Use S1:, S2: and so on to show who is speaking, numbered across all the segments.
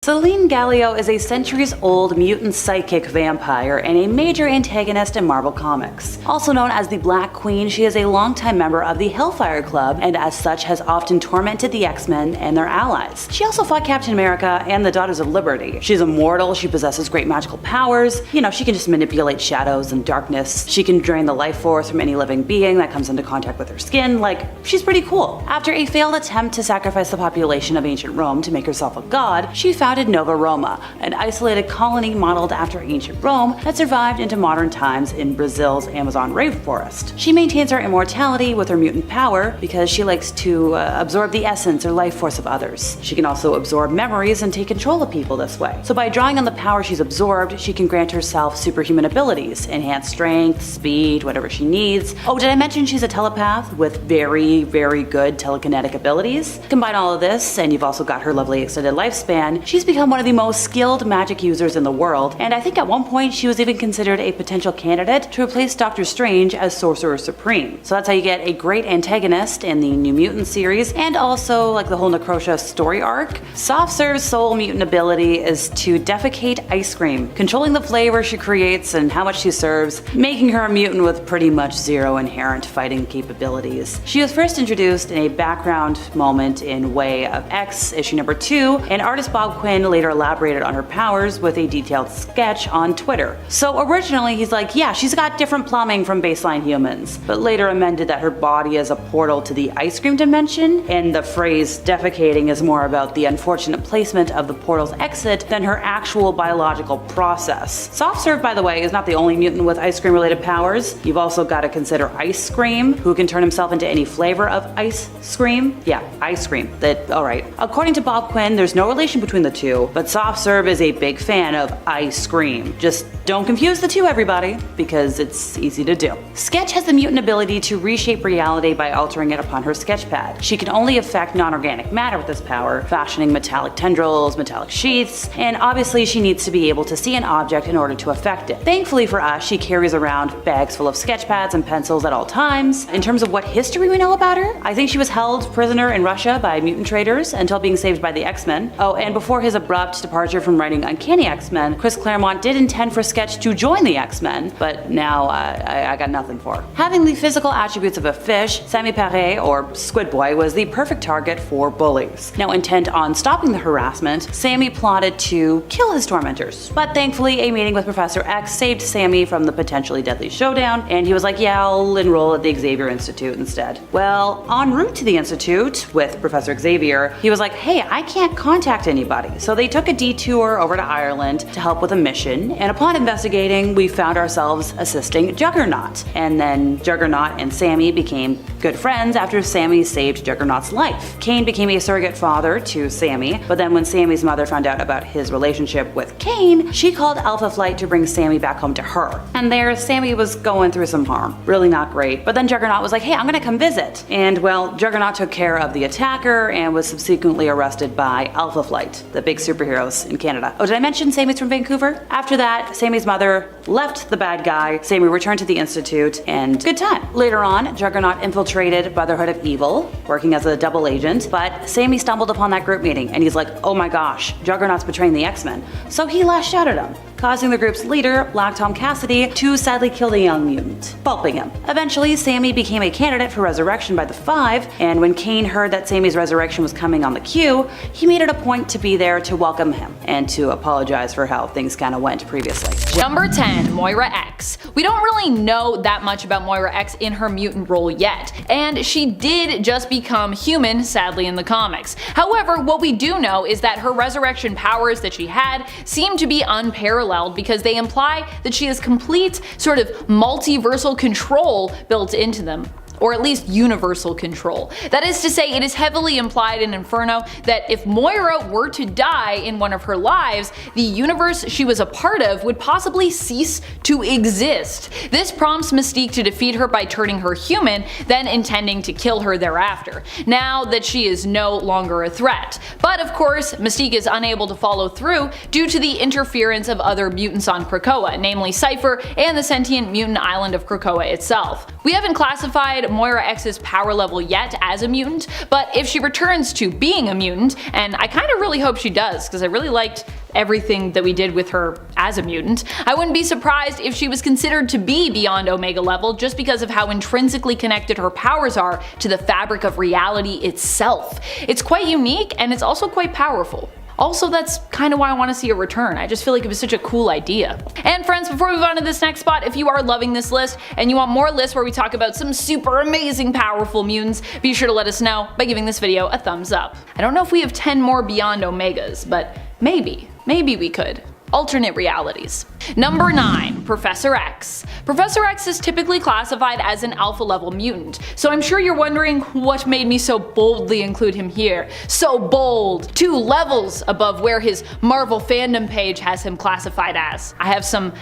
S1: Selene Gallio is a centuries-old mutant psychic vampire and a major antagonist in Marvel Comics. Also known as the Black Queen, she is a longtime member of the Hellfire Club and as such has often tormented the X-Men and their allies. She also fought Captain America and the Daughters of Liberty. She's immortal, she possesses great magical powers, she can just manipulate shadows and darkness, she can drain the life force from any living being that comes into contact with her skin, she's pretty cool. After a failed attempt to sacrifice the population of ancient Rome to make herself a god, she founded Nova Roma, an isolated colony modeled after ancient Rome that survived into modern times in Brazil's Amazon rainforest. She maintains her immortality with her mutant power because she likes to absorb the essence or life force of others. She can also absorb memories and take control of people this way. So by drawing on the power she's absorbed, she can grant herself superhuman abilities, enhanced strength, speed, whatever she needs. Oh, did I mention she's a telepath with very, very good telekinetic abilities? Combine all of this, and you've also got her lovely extended lifespan. She's become one of the most skilled magic users in the world, and I think at one point she was even considered a potential candidate to replace Doctor Strange as Sorcerer Supreme. So that's how you get a great antagonist in the New Mutant series, and also the whole Necrosha story arc. Soft Serve's sole mutant ability is to defecate ice cream, controlling the flavor she creates and how much she serves, making her a mutant with pretty much zero inherent fighting capabilities. She was first introduced in a background moment in Way of X issue number 2, and artist Bob Quinn later elaborated on her powers with a detailed sketch on Twitter. So originally he's yeah, she's got different plumbing from baseline humans, but later amended that her body is a portal to the ice cream dimension, and the phrase defecating is more about the unfortunate placement of the portal's exit than her actual biological process. Soft Serve, by the way, is not the only mutant with ice cream related powers. You've also got to consider Ice Cream, who can turn himself into any flavor of ice cream. Yeah, ice cream. Alright. According to Bob Quinn, there's no relation between the two, but Soft Serve is a big fan of ice cream. Just don't confuse the two, everybody, because it's easy to do. Sketch has the mutant ability to reshape reality by altering it upon her sketch pad. She can only affect non-organic matter with this power, fashioning metallic tendrils, metallic sheaths, and obviously she needs to be able to see an object in order to affect it. Thankfully for us, she carries around bags full of sketch pads and pencils at all times. In terms of what history we know about her, I think she was held prisoner in Russia by mutant traders until being saved by the X-Men. Oh, and before his abrupt departure from writing Uncanny X-Men, Chris Claremont did intend for Sketch to join the X-Men, but now I got nothing for her. Having the physical attributes of a fish, Sammy Perret, or Squid Boy, was the perfect target for bullies. Now intent on stopping the harassment, Sammy plotted to kill his tormentors, but thankfully a meeting with Professor X saved Sammy from the potentially deadly showdown, and he was yeah, I'll enroll at the Xavier Institute instead. Well, en route to the Institute with Professor Xavier, he was hey, I can't contact anybody. So they took a detour over to Ireland to help with a mission, and upon investigating, we found ourselves assisting Juggernaut. And then Juggernaut and Sammy became good friends after Sammy saved Juggernaut's life. Kane became a surrogate father to Sammy, but then when Sammy's mother found out about his relationship with Kane, she called Alpha Flight to bring Sammy back home to her. And there, Sammy was going through some harm. Really not great. But then Juggernaut was hey, I'm gonna come visit. And well, Juggernaut took care of the attacker and was subsequently arrested by Alpha Flight, the big superheroes in Canada. Oh, did I mention Sammy's from Vancouver? After that, Sammy's mother left the bad guy, Sammy returned to the Institute, and good time. Later on, Juggernaut infiltrated Brotherhood of Evil, working as a double agent, but Sammy stumbled upon that group meeting and he's oh my gosh, Juggernaut's betraying the X-Men. So he lashed out at him, causing the group's leader, Black Tom Cassidy, to sadly kill the young mutant, pulping him. Eventually, Sammy became a candidate for resurrection by the Five, and when Kane heard that Sammy's resurrection was coming on the queue, he made it a point to be there to welcome him, and to apologize for how things kinda went previously.
S2: Number 10, Moira X. We don't really know that much about Moira X in her mutant role yet, and she did just become human, sadly, in the comics. However, what we do know is that her resurrection powers that she had seem to be unparalleled because they imply that she has complete sort of multiversal control built into them. or at least universal control. That is to say, it is heavily implied in Inferno that if Moira were to die in one of her lives, the universe she was a part of would possibly cease to exist. This prompts Mystique to defeat her by turning her human, then intending to kill her thereafter, now that she is no longer a threat. But of course, Mystique is unable to follow through due to the interference of other mutants on Krakoa, namely Cypher and the sentient mutant island of Krakoa itself. We haven't classified Moira X's power level yet as a mutant, but if she returns to being a mutant, and I kinda really hope she does because I really liked everything that we did with her as a mutant, I wouldn't be surprised if she was considered to be beyond Omega level just because of how intrinsically connected her powers are to the fabric of reality itself. It's quite unique and it's also quite powerful. Also, that's kind of why I want to see a return. I just feel like it was such a cool idea. And friends, before we move on to this next spot, if you are loving this list and you want more lists where we talk about some super amazing powerful mutants, be sure to let us know by giving this video a thumbs up. I don't know if we have 10 more beyond Omegas, but maybe we could. Alternate realities. Number 9. Professor X. Professor X is typically classified as an alpha level mutant, so I'm sure you're wondering what made me so boldly include him here. So bold! 2 levels above where his Marvel fandom page has him classified as. I have some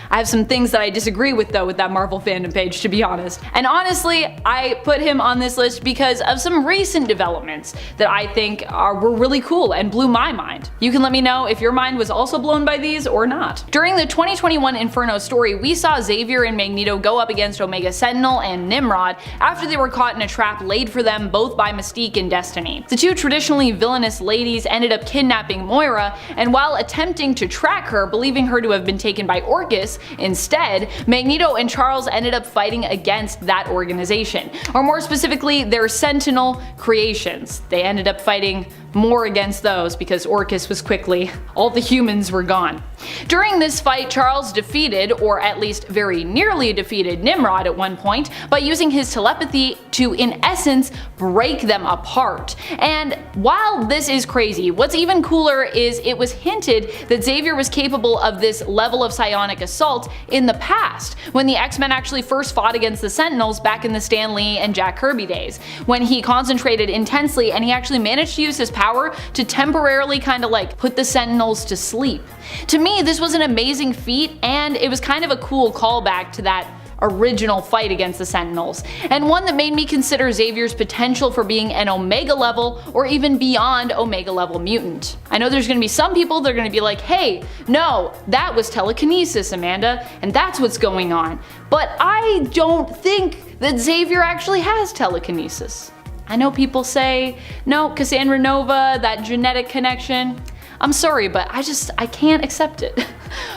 S2: things that I disagree with though with that Marvel fandom page, to be honest. And honestly, I put him on this list because of some recent developments that I think were really cool and blew my mind. You can let me know if your mind was also blown by these or not. During the 2021 Inferno story, we saw Xavier and Magneto go up against Omega Sentinel and Nimrod after they were caught in a trap laid for them both by Mystique and Destiny. The 2 traditionally villainous ladies ended up kidnapping Moira, and while attempting to track her, believing her to have been taken by Orchis, instead, Magneto and Charles ended up fighting against that organization, or more specifically, their Sentinel creations. They ended up fighting more against those because Orchis was quickly, all the humans were gone. During this fight, Charles defeated, or at least very nearly defeated, Nimrod at one point by using his telepathy to, in essence, break them apart. And while this is crazy, what's even cooler is it was hinted that Xavier was capable of this level of psionic assault in the past, when the X-Men actually first fought against the Sentinels back in the Stan Lee and Jack Kirby days, when he concentrated intensely and he actually managed to use his power to temporarily kinda like put the Sentinels to sleep. To me, this was an amazing feat, and it was kind of a cool callback to that original fight against the Sentinels, and one that made me consider Xavier's potential for being an Omega level or even beyond Omega level mutant. I know there's gonna be some people that are gonna be like, hey, no, that was telekinesis, Amanda, and that's what's going on. But I don't think that Xavier actually has telekinesis. I know people say, no, Cassandra Nova, that genetic connection. I'm sorry, but I can't accept it.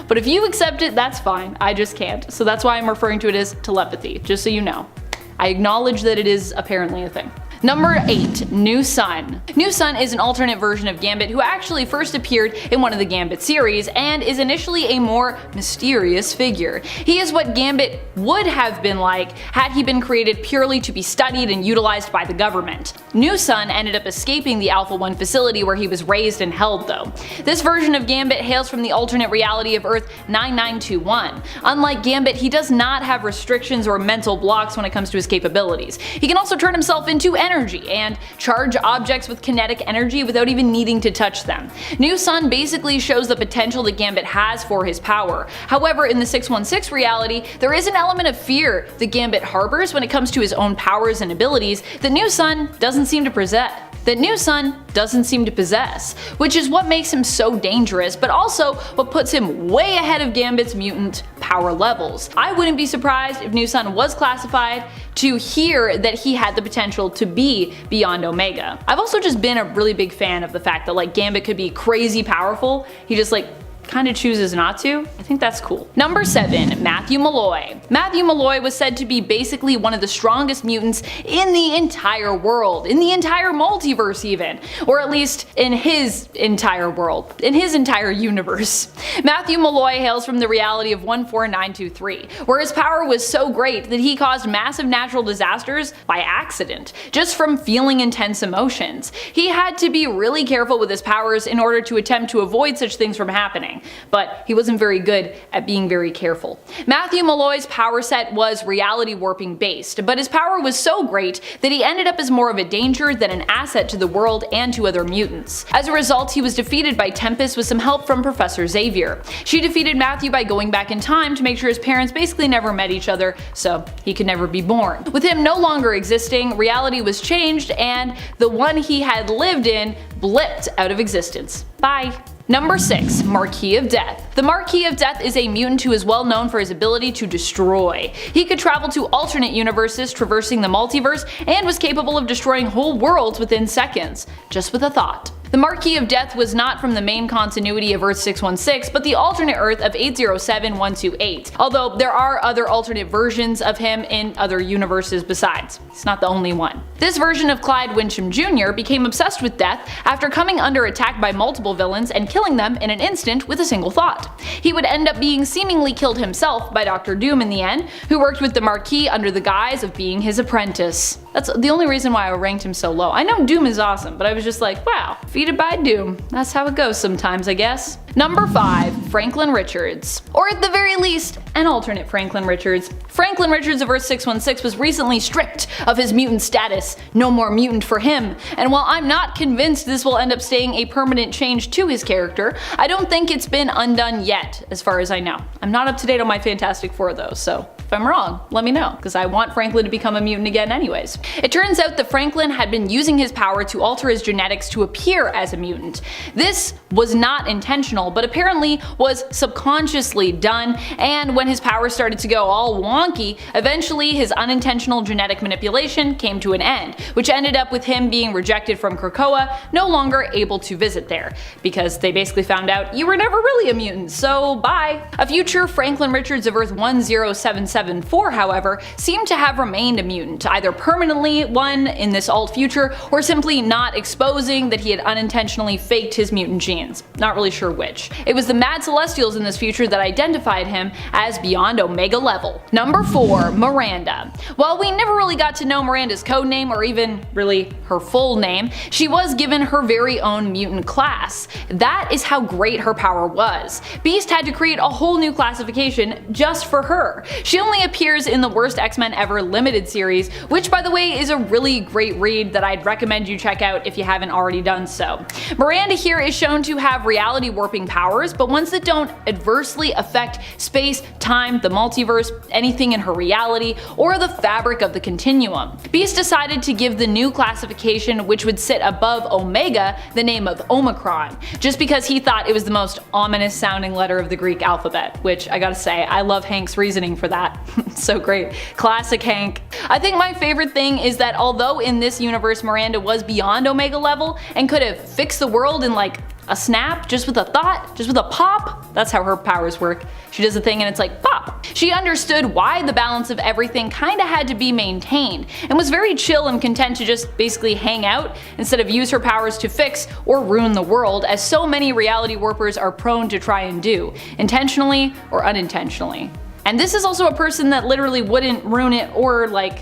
S2: But if you accept it, that's fine. I just can't. So that's why I'm referring to it as telepathy, just so you know. I acknowledge that it is apparently a thing. Number 8. New Sun. New Sun is an alternate version of Gambit who actually first appeared in one of the Gambit series and is initially a more mysterious figure. He is what Gambit would have been like had he been created purely to be studied and utilized by the government. New Sun ended up escaping the Alpha 1 facility where he was raised and held though. This version of Gambit hails from the alternate reality of Earth 9921. Unlike Gambit, he does not have restrictions or mental blocks when it comes to his capabilities. He can also turn himself into energy and charge objects with kinetic energy without even needing to touch them. New Sun basically shows the potential that Gambit has for his power. However, in the 616 reality, there is an element of fear that Gambit harbors when it comes to his own powers and abilities that New Sun doesn't seem to possess. Which is what makes him so dangerous, but also what puts him way ahead of Gambit's mutant power levels. I wouldn't be surprised if New Sun was classified to hear that he had the potential to be beyond Omega. I've also just been a really big fan of the fact that like Gambit could be crazy powerful, he just like kind of chooses not to. I think that's cool. Number 7. Matthew Malloy. Matthew Malloy was said to be basically one of the strongest mutants in the entire world, in the entire multiverse even, or at least in his entire world, in his entire universe. Matthew Malloy hails from the reality of 14923, where his power was so great that he caused massive natural disasters by accident, just from feeling intense emotions. He had to be really careful with his powers in order to attempt to avoid such things from happening, but he wasn't very good at being very careful. Matthew Malloy's power set was reality warping based, but his power was so great that he ended up as more of a danger than an asset to the world and to other mutants. As a result, he was defeated by Tempest with some help from Professor Xavier. She defeated Matthew by going back in time to make sure his parents basically never met each other, so he could never be born. With him no longer existing, reality was changed and the one he had lived in blipped out of existence. Bye. Number 6. Marquis of Death. The Marquis of Death is a mutant who is well known for his ability to destroy. He could travel to alternate universes, traversing the multiverse, and was capable of destroying whole worlds within seconds, just with a thought. The Marquis of Death was not from the main continuity of Earth 616, but the alternate Earth of 807128, although there are other alternate versions of him in other universes besides. He's not the only one. This version of Clyde Wincham Jr. became obsessed with death after coming under attack by multiple villains and killing them in an instant with a single thought. He would end up being seemingly killed himself by Dr. Doom in the end, who worked with the Marquis under the guise of being his apprentice. That's the only reason why I ranked him so low. I know Doom is awesome, but I was just like, wow, defeated by Doom. That's how it goes sometimes, I guess. Number 5. Franklin Richards. Or at the very least, an alternate Franklin Richards. Franklin Richards of Earth 616 was recently stripped of his mutant status. No more mutant for him. And while I'm not convinced this will end up staying a permanent change to his character, I don't think it's been undone yet, as far as I know. I'm not up to date on my Fantastic Four though, so if I'm wrong, let me know, because I want Franklin to become a mutant again anyways. It turns out that Franklin had been using his power to alter his genetics to appear as a mutant. This was not intentional, but apparently was subconsciously done, and when his power started to go all wonky, eventually his unintentional genetic manipulation came to an end, which ended up with him being rejected from Krakoa, no longer able to visit there, because they basically found out you were never really a mutant, so bye. A future Franklin Richards of Earth 10774, however, seemed to have remained a mutant, either permanently one in this alt future, or simply not exposing that he had unintentionally faked his mutant genes. Not really sure which. It was the Mad Celestials in this future that identified him as beyond Omega level. Number 4. Miranda. While we never really got to know Miranda's codename or even really her full name, she was given her very own mutant class. That is how great her power was. Beast had to create a whole new classification just for her. She only appears in the Worst X-Men Ever limited series, which by the way is a really great read that I'd recommend you check out if you haven't already done so. Miranda here is shown to have reality warping powers, but ones that don't adversely affect space, time, the multiverse, anything in her reality, or the fabric of the continuum. Beast decided to give the new classification, which would sit above Omega, the name of Omicron, just because he thought it was the most ominous sounding letter of the Greek alphabet, which I gotta say, I love Hank's reasoning for that. So great. Classic Hank. I think my favorite thing is that although in this universe Miranda was beyond Omega level and could have fixed the world in like a snap, just with a thought, just with a pop. That's how her powers work. She does a thing and it's like pop. She understood why the balance of everything kinda had to be maintained, and was very chill and content to just basically hang out instead of use her powers to fix or ruin the world, as so many reality warpers are prone to try and do, intentionally or unintentionally. And this is also a person that literally wouldn't ruin it, or like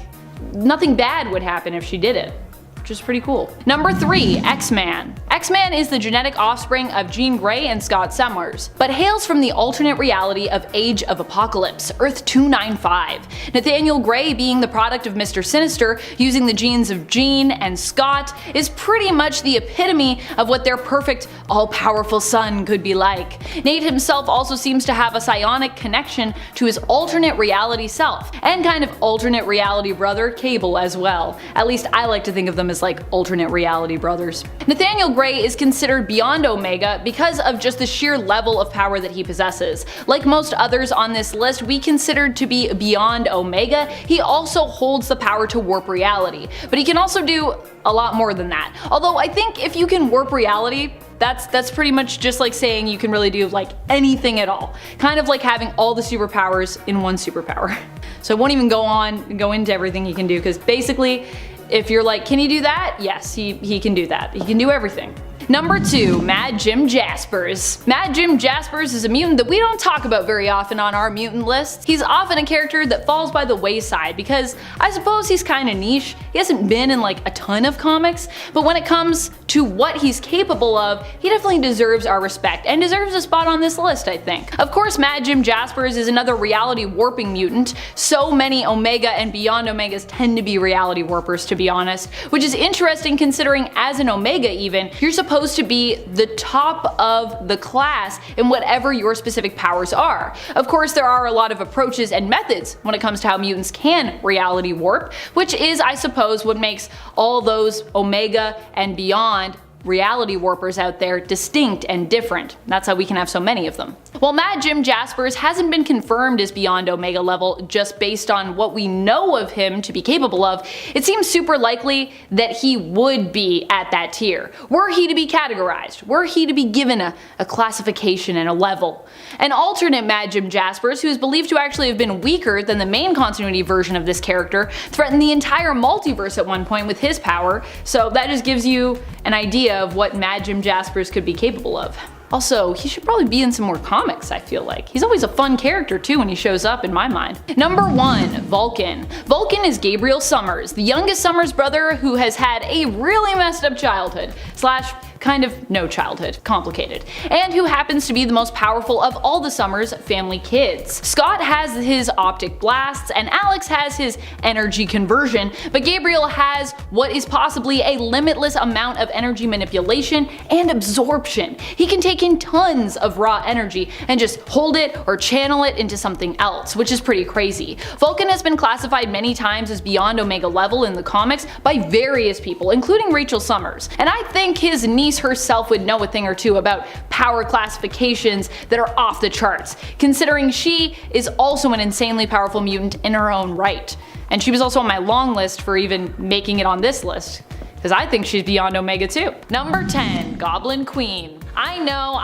S2: nothing bad would happen if she did it. Which is pretty cool. Number 3. X-Man. X-Man is the genetic offspring of Jean Grey and Scott Summers, but hails from the alternate reality of Age of Apocalypse, Earth 295. Nathaniel Grey, being the product of Mr. Sinister, using the genes of Jean and Scott, is pretty much the epitome of what their perfect, all-powerful son could be like. Nate himself also seems to have a psionic connection to his alternate reality self, and kind of alternate reality brother, Cable, as well. At least I like to think of them as like alternate reality brothers. Nathaniel Grey is considered beyond Omega because of just the sheer level of power that he possesses. Like most others on this list we considered to be beyond Omega, he also holds the power to warp reality, but he can also do a lot more than that. Although I think if you can warp reality, that's pretty much just like saying you can really do like anything at all. Kind of like having all the superpowers in one superpower. So I won't even go into everything he can do, because basically if you're like, can he do that? Yes, he can do that. He can do everything. Number 2. Mad Jim Jaspers. Mad Jim Jaspers is a mutant that we don't talk about very often on our mutant lists. He's often a character that falls by the wayside because I suppose he's kinda niche. He hasn't been in like a ton of comics, but when it comes to what he's capable of, he definitely deserves our respect and deserves a spot on this list, I think. Of course, Mad Jim Jaspers is another reality warping mutant. So many Omega and beyond Omegas tend to be reality warpers, to be honest, which is interesting considering as an Omega even, you're supposed to be the top of the class in whatever your specific powers are. Of course, there are a lot of approaches and methods when it comes to how mutants can reality warp, which is, I suppose, what makes all those Omega and beyond reality warpers out there distinct and different. That's how we can have so many of them. While Mad Jim Jaspers hasn't been confirmed as beyond Omega level just based on what we know of him to be capable of, it seems super likely that he would be at that tier, were he to be categorized, were he to be given a classification and a level. An alternate Mad Jim Jaspers, who is believed to actually have been weaker than the main continuity version of this character, threatened the entire multiverse at one point with his power, so that just gives you an idea of what Mad Jim Jaspers could be capable of. Also, he should probably be in some more comics, I feel like. He's always a fun character too when he shows up in my mind. Number 1. Vulcan. Vulcan is Gabriel Summers, the youngest Summers brother who has had a really messed up childhood, / kind of no childhood, complicated, and who happens to be the most powerful of all the Summers family kids. Scott has his optic blasts and Alex has his energy conversion, but Gabriel has what is possibly a limitless amount of energy manipulation and absorption. He can take in tons of raw energy and just hold it or channel it into something else, which is pretty crazy. Vulcan has been classified many times as beyond Omega level in the comics by various people, including Rachel Summers, and I think his niece herself would know a thing or two about power classifications that are off the charts, considering she is also an insanely powerful mutant in her own right. And she was also on my long list for even making it on this list, because I think she's beyond Omega too. Number 10. Goblin Queen. I know,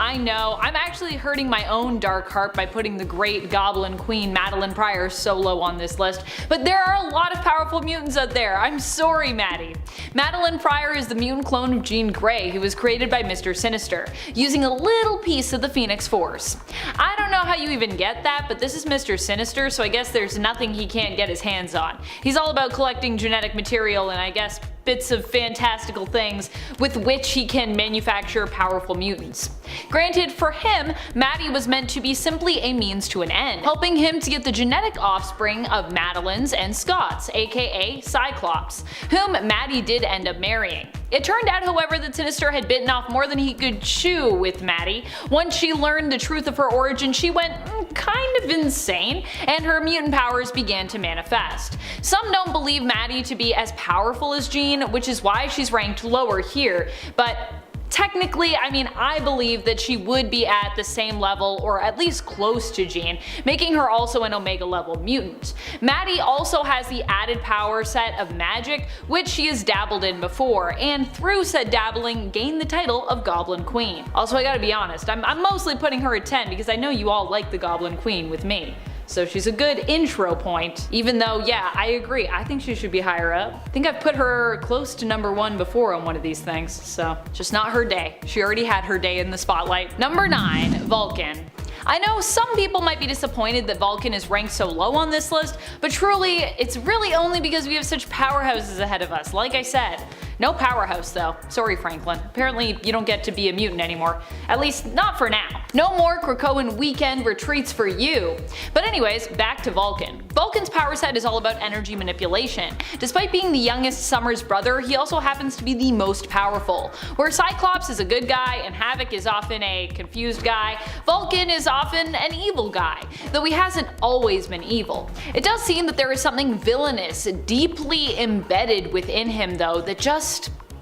S2: I'm actually hurting my own dark heart by putting the great Goblin Queen Madeline Pryor so low on this list, but there are a lot of powerful mutants out there. I'm sorry, Maddie. Madeline Pryor is the mutant clone of Jean Grey, who was created by Mr. Sinister, using a little piece of the Phoenix Force. I don't know how you even get that, but this is Mr. Sinister, so I guess there's nothing he can't get his hands on. He's all about collecting genetic material and I guess bits of fantastical things with which he can manufacture powerful mutants. Granted, for him, Maddie was meant to be simply a means to an end, helping him to get the genetic offspring of Madeline's and Scott's, aka Cyclops, whom Maddie did end up marrying. It turned out, however, that Sinister had bitten off more than he could chew with Maddie. Once she learned the truth of her origin, she went kind of insane, and her mutant powers began to manifest. Some don't believe Maddie to be as powerful as Jean, which is why she's ranked lower here, but technically, I believe that she would be at the same level or at least close to Jean, making her also an Omega level mutant. Maddie also has the added power set of magic, which she has dabbled in before, and through said dabbling gained the title of Goblin Queen. Also, I gotta be honest, I'm mostly putting her at 10 because I know you all like the Goblin Queen with me. So she's a good intro point, even though, yeah, I agree, I think she should be higher up. I think I've put her close to number 1 before on one of these things, so just not her day. She already had her day in the spotlight. Number 9. Vulcan. I know some people might be disappointed that Vulcan is ranked so low on this list, but truly, it's really only because we have such powerhouses ahead of us, like I said. No powerhouse though. Sorry, Franklin. Apparently you don't get to be a mutant anymore. At least not for now. No more Krakoan weekend retreats for you. But anyways, back to Vulcan. Vulcan's power set is all about energy manipulation. Despite being the youngest Summers brother, he also happens to be the most powerful. Where Cyclops is a good guy and Havoc is often a confused guy, Vulcan is often an evil guy, though he hasn't always been evil. It does seem that there is something villainous deeply embedded within him though that just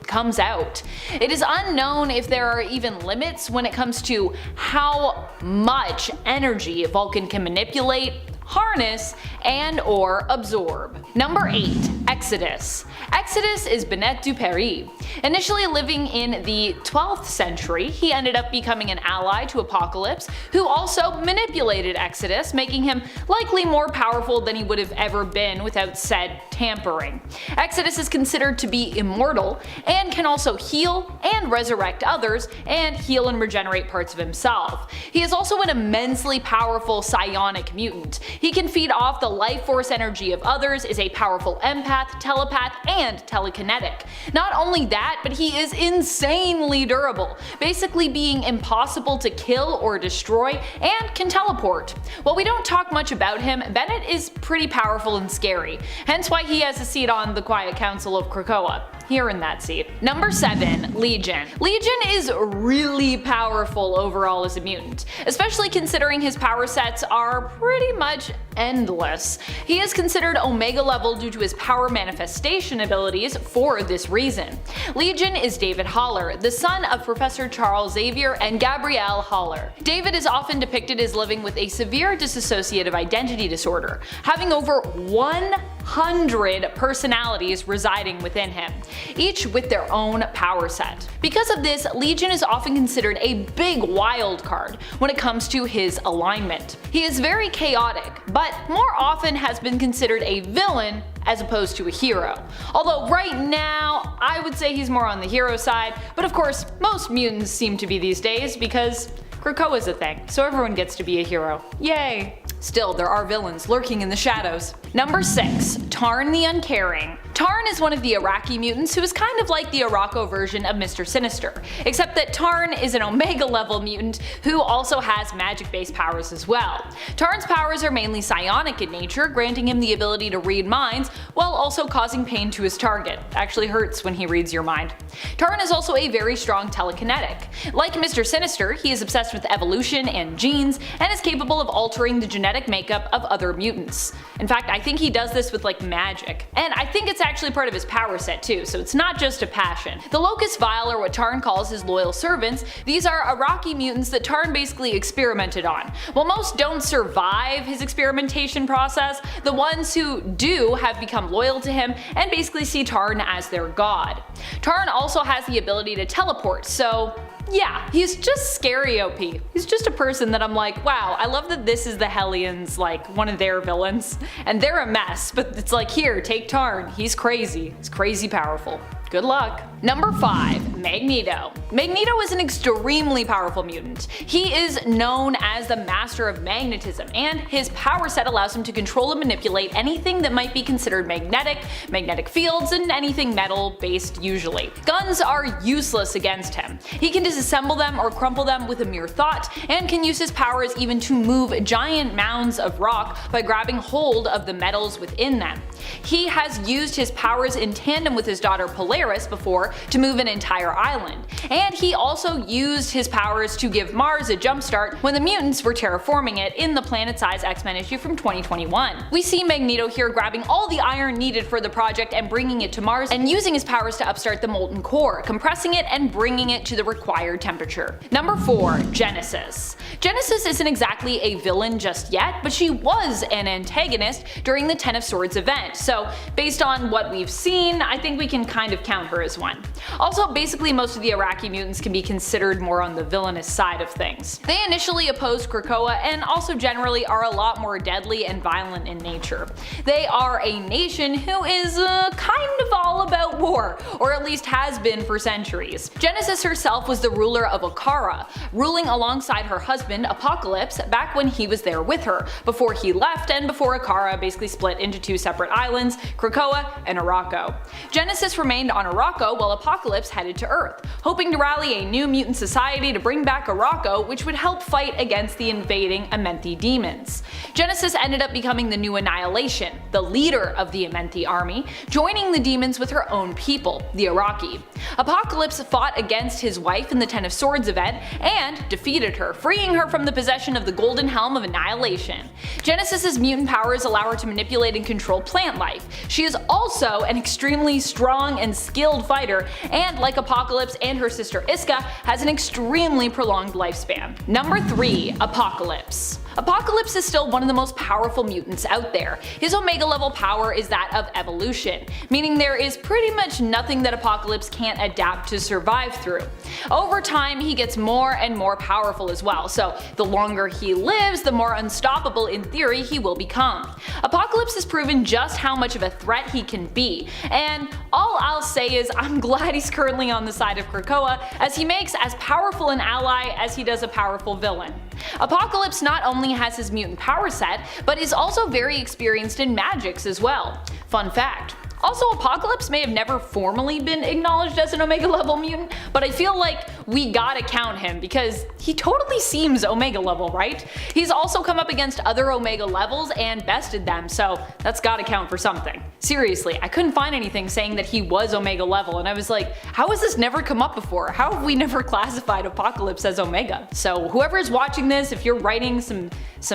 S2: comes out. It is unknown if there are even limits when it comes to how much energy Vulcan can manipulate, harness, and or absorb. Number 8. Exodus. Exodus is Bennett du Paris. Initially living in the 12th century, he ended up becoming an ally to Apocalypse, who also manipulated Exodus, making him likely more powerful than he would have ever been without said tampering. Exodus is considered to be immortal, and can also heal and resurrect others, and heal and regenerate parts of himself. He is also an immensely powerful psionic mutant. He can feed off the life force energy of others, is a powerful empath, telepath, and telekinetic. Not only that, but he is insanely durable, basically being impossible to kill or destroy, and can teleport. While we don't talk much about him, Bennett is pretty powerful and scary, hence why he has a seat on the Quiet Council of Krakoa. here in that seat. Number 7. Legion. Legion is really powerful overall as a mutant, especially considering his power sets are pretty much endless. He is considered Omega level due to his power manifestation abilities for this reason. Legion is David Haller, the son of Professor Charles Xavier and Gabrielle Haller. David is often depicted as living with a severe dissociative identity disorder, having over 100 personalities residing within him, each with their own power set. Because of this, Legion is often considered a big wild card when it comes to his alignment. He is very chaotic, but more often has been considered a villain as opposed to a hero. Although right now, I would say he's more on the hero side, but of course, most mutants seem to be these days because Krakoa's a thing, so everyone gets to be a hero. Yay! Still, there are villains lurking in the shadows. Number 6. Tarn the Uncaring. Tarn is one of the Iraqi mutants who is kind of like the Arakko version of Mr. Sinister, except that Tarn is an Omega level mutant who also has magic based powers as well. Tarn's powers are mainly psionic in nature, granting him the ability to read minds while also causing pain to his target. Actually hurts when he reads your mind. Tarn is also a very strong telekinetic. Like Mr. Sinister, he is obsessed with evolution and genes and is capable of altering the genetic makeup of other mutants. In fact, I think he does this with like magic. And I think it's actually part of his power set too, so it's not just a passion. The Locust Vile are what Tarn calls his loyal servants. These are Iraqi mutants that Tarn basically experimented on. While most don't survive his experimentation process, the ones who do have become loyal to him and basically see Tarn as their god. Tarn also has the ability to teleport, so yeah, he's just scary OP. He's just a person that I'm like, wow, I love that this is the Hellions, like one of their villains. And they're a mess, but it's like, here, take Tarn. He's crazy. He's crazy powerful. Good luck. Number 5. Magneto. Magneto is an extremely powerful mutant. He is known as the master of magnetism, and his power set allows him to control and manipulate anything that might be considered magnetic fields, and anything metal based usually. Guns are useless against him. He can disassemble them or crumple them with a mere thought, and can use his powers even to move giant mounds of rock by grabbing hold of the metals within them. He has used his powers in tandem with his daughter Polaris before to move an entire island, and he also used his powers to give Mars a jumpstart when the mutants were terraforming it in the Planet-Size X-Men issue from 2021. We see Magneto here grabbing all the iron needed for the project and bringing it to Mars, and using his powers to upstart the molten core, compressing it and bringing it to the required temperature. Number 4. Genesis. Genesis isn't exactly a villain just yet, but she was an antagonist during the Ten of Swords event, so based on what we've seen, I think we can kind of count her as one. Also, basically most of the Iraqi mutants can be considered more on the villainous side of things. They initially opposed Krakoa and also generally are a lot more deadly and violent in nature. They are a nation who is kind of all about war, or at least has been for centuries. Genesis herself was the ruler of Okara, ruling alongside her husband Apocalypse back when he was there with her, before he left and before Okara basically split into two separate islands, Krakoa and Arakko. Genesis remained on Arakko while Apocalypse headed to Earth, hoping to rally a new mutant society to bring back Arakko, which would help fight against the invading Amenthi demons. Genesis ended up becoming the new Annihilation, the leader of the Amenthi army, joining the demons with her own people, the Iraqi. Apocalypse fought against his wife in the Ten of Swords event and defeated her, freeing her from the possession of the Golden Helm of Annihilation. Genesis's mutant powers allow her to manipulate and control plant life. She is also an extremely strong and skilled fighter, and like Apocalypse and her sister Iska, has an extremely prolonged lifespan. Number 3. Apocalypse. Apocalypse is still one of the most powerful mutants out there. His Omega level power is that of evolution, meaning there is pretty much nothing that Apocalypse can't adapt to survive through. Over time, he gets more and more powerful as well, so the longer he lives, the more unstoppable in theory he will become. Apocalypse has proven just how much of a threat he can be, and all I'll say is I'm glad he's currently on the side of Krakoa, as he makes as powerful an ally as he does a powerful villain. Apocalypse not only has his mutant power set, but is also very experienced in magics as well. Fun fact. Also, Apocalypse may have never formally been acknowledged as an Omega level mutant, but I feel like we gotta count him because he totally seems Omega level, right? He's also come up against other Omega levels and bested them, so that's gotta count for something. Seriously, I couldn't find anything saying that he was Omega level, and I was like, how has this never come up before? How have we never classified Apocalypse as Omega? So whoever is watching this, if you're writing some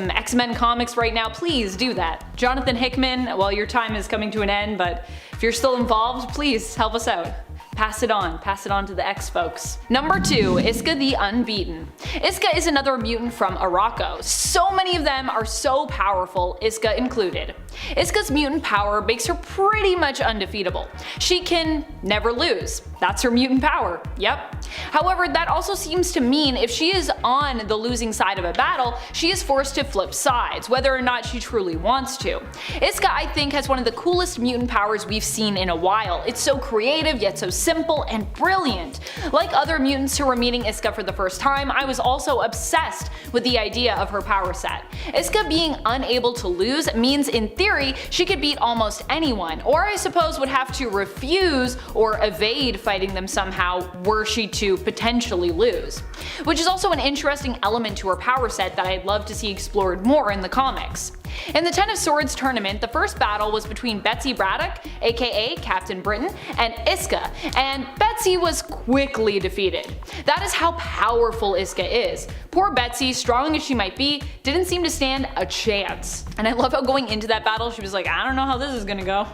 S2: X-Men comics right now, please do that. Jonathan Hickman, well, your time is coming to an end, but if you're still involved, please help us out. Pass it on to the X folks. Number 2, Iska the Unbeaten. Iska is another mutant from Arakko. So many of them are so powerful, Iska included. Iska's mutant power makes her pretty much undefeatable. She can never lose. That's her mutant power, yep. However, that also seems to mean if she is on the losing side of a battle, she is forced to flip sides, whether or not she truly wants to. Iska, I think, has one of the coolest mutant powers we've seen in a while. It's so creative, yet so simple and brilliant. Like other mutants who were meeting Iska for the first time, I was also obsessed with the idea of her power set. Iska being unable to lose means in theory she could beat almost anyone, or I suppose would have to refuse or evade fighting them somehow were she to potentially lose. Which is also an interesting element to her power set that I'd love to see explored more in the comics. In the Ten of Swords tournament, the first battle was between Betsy Braddock, aka Captain Britain, and Iska, and Betsy was quickly defeated. That is how powerful Iska is. Poor Betsy, strong as she might be, didn't seem to stand a chance. And I love how going into that battle she was like, I don't know how this is gonna go.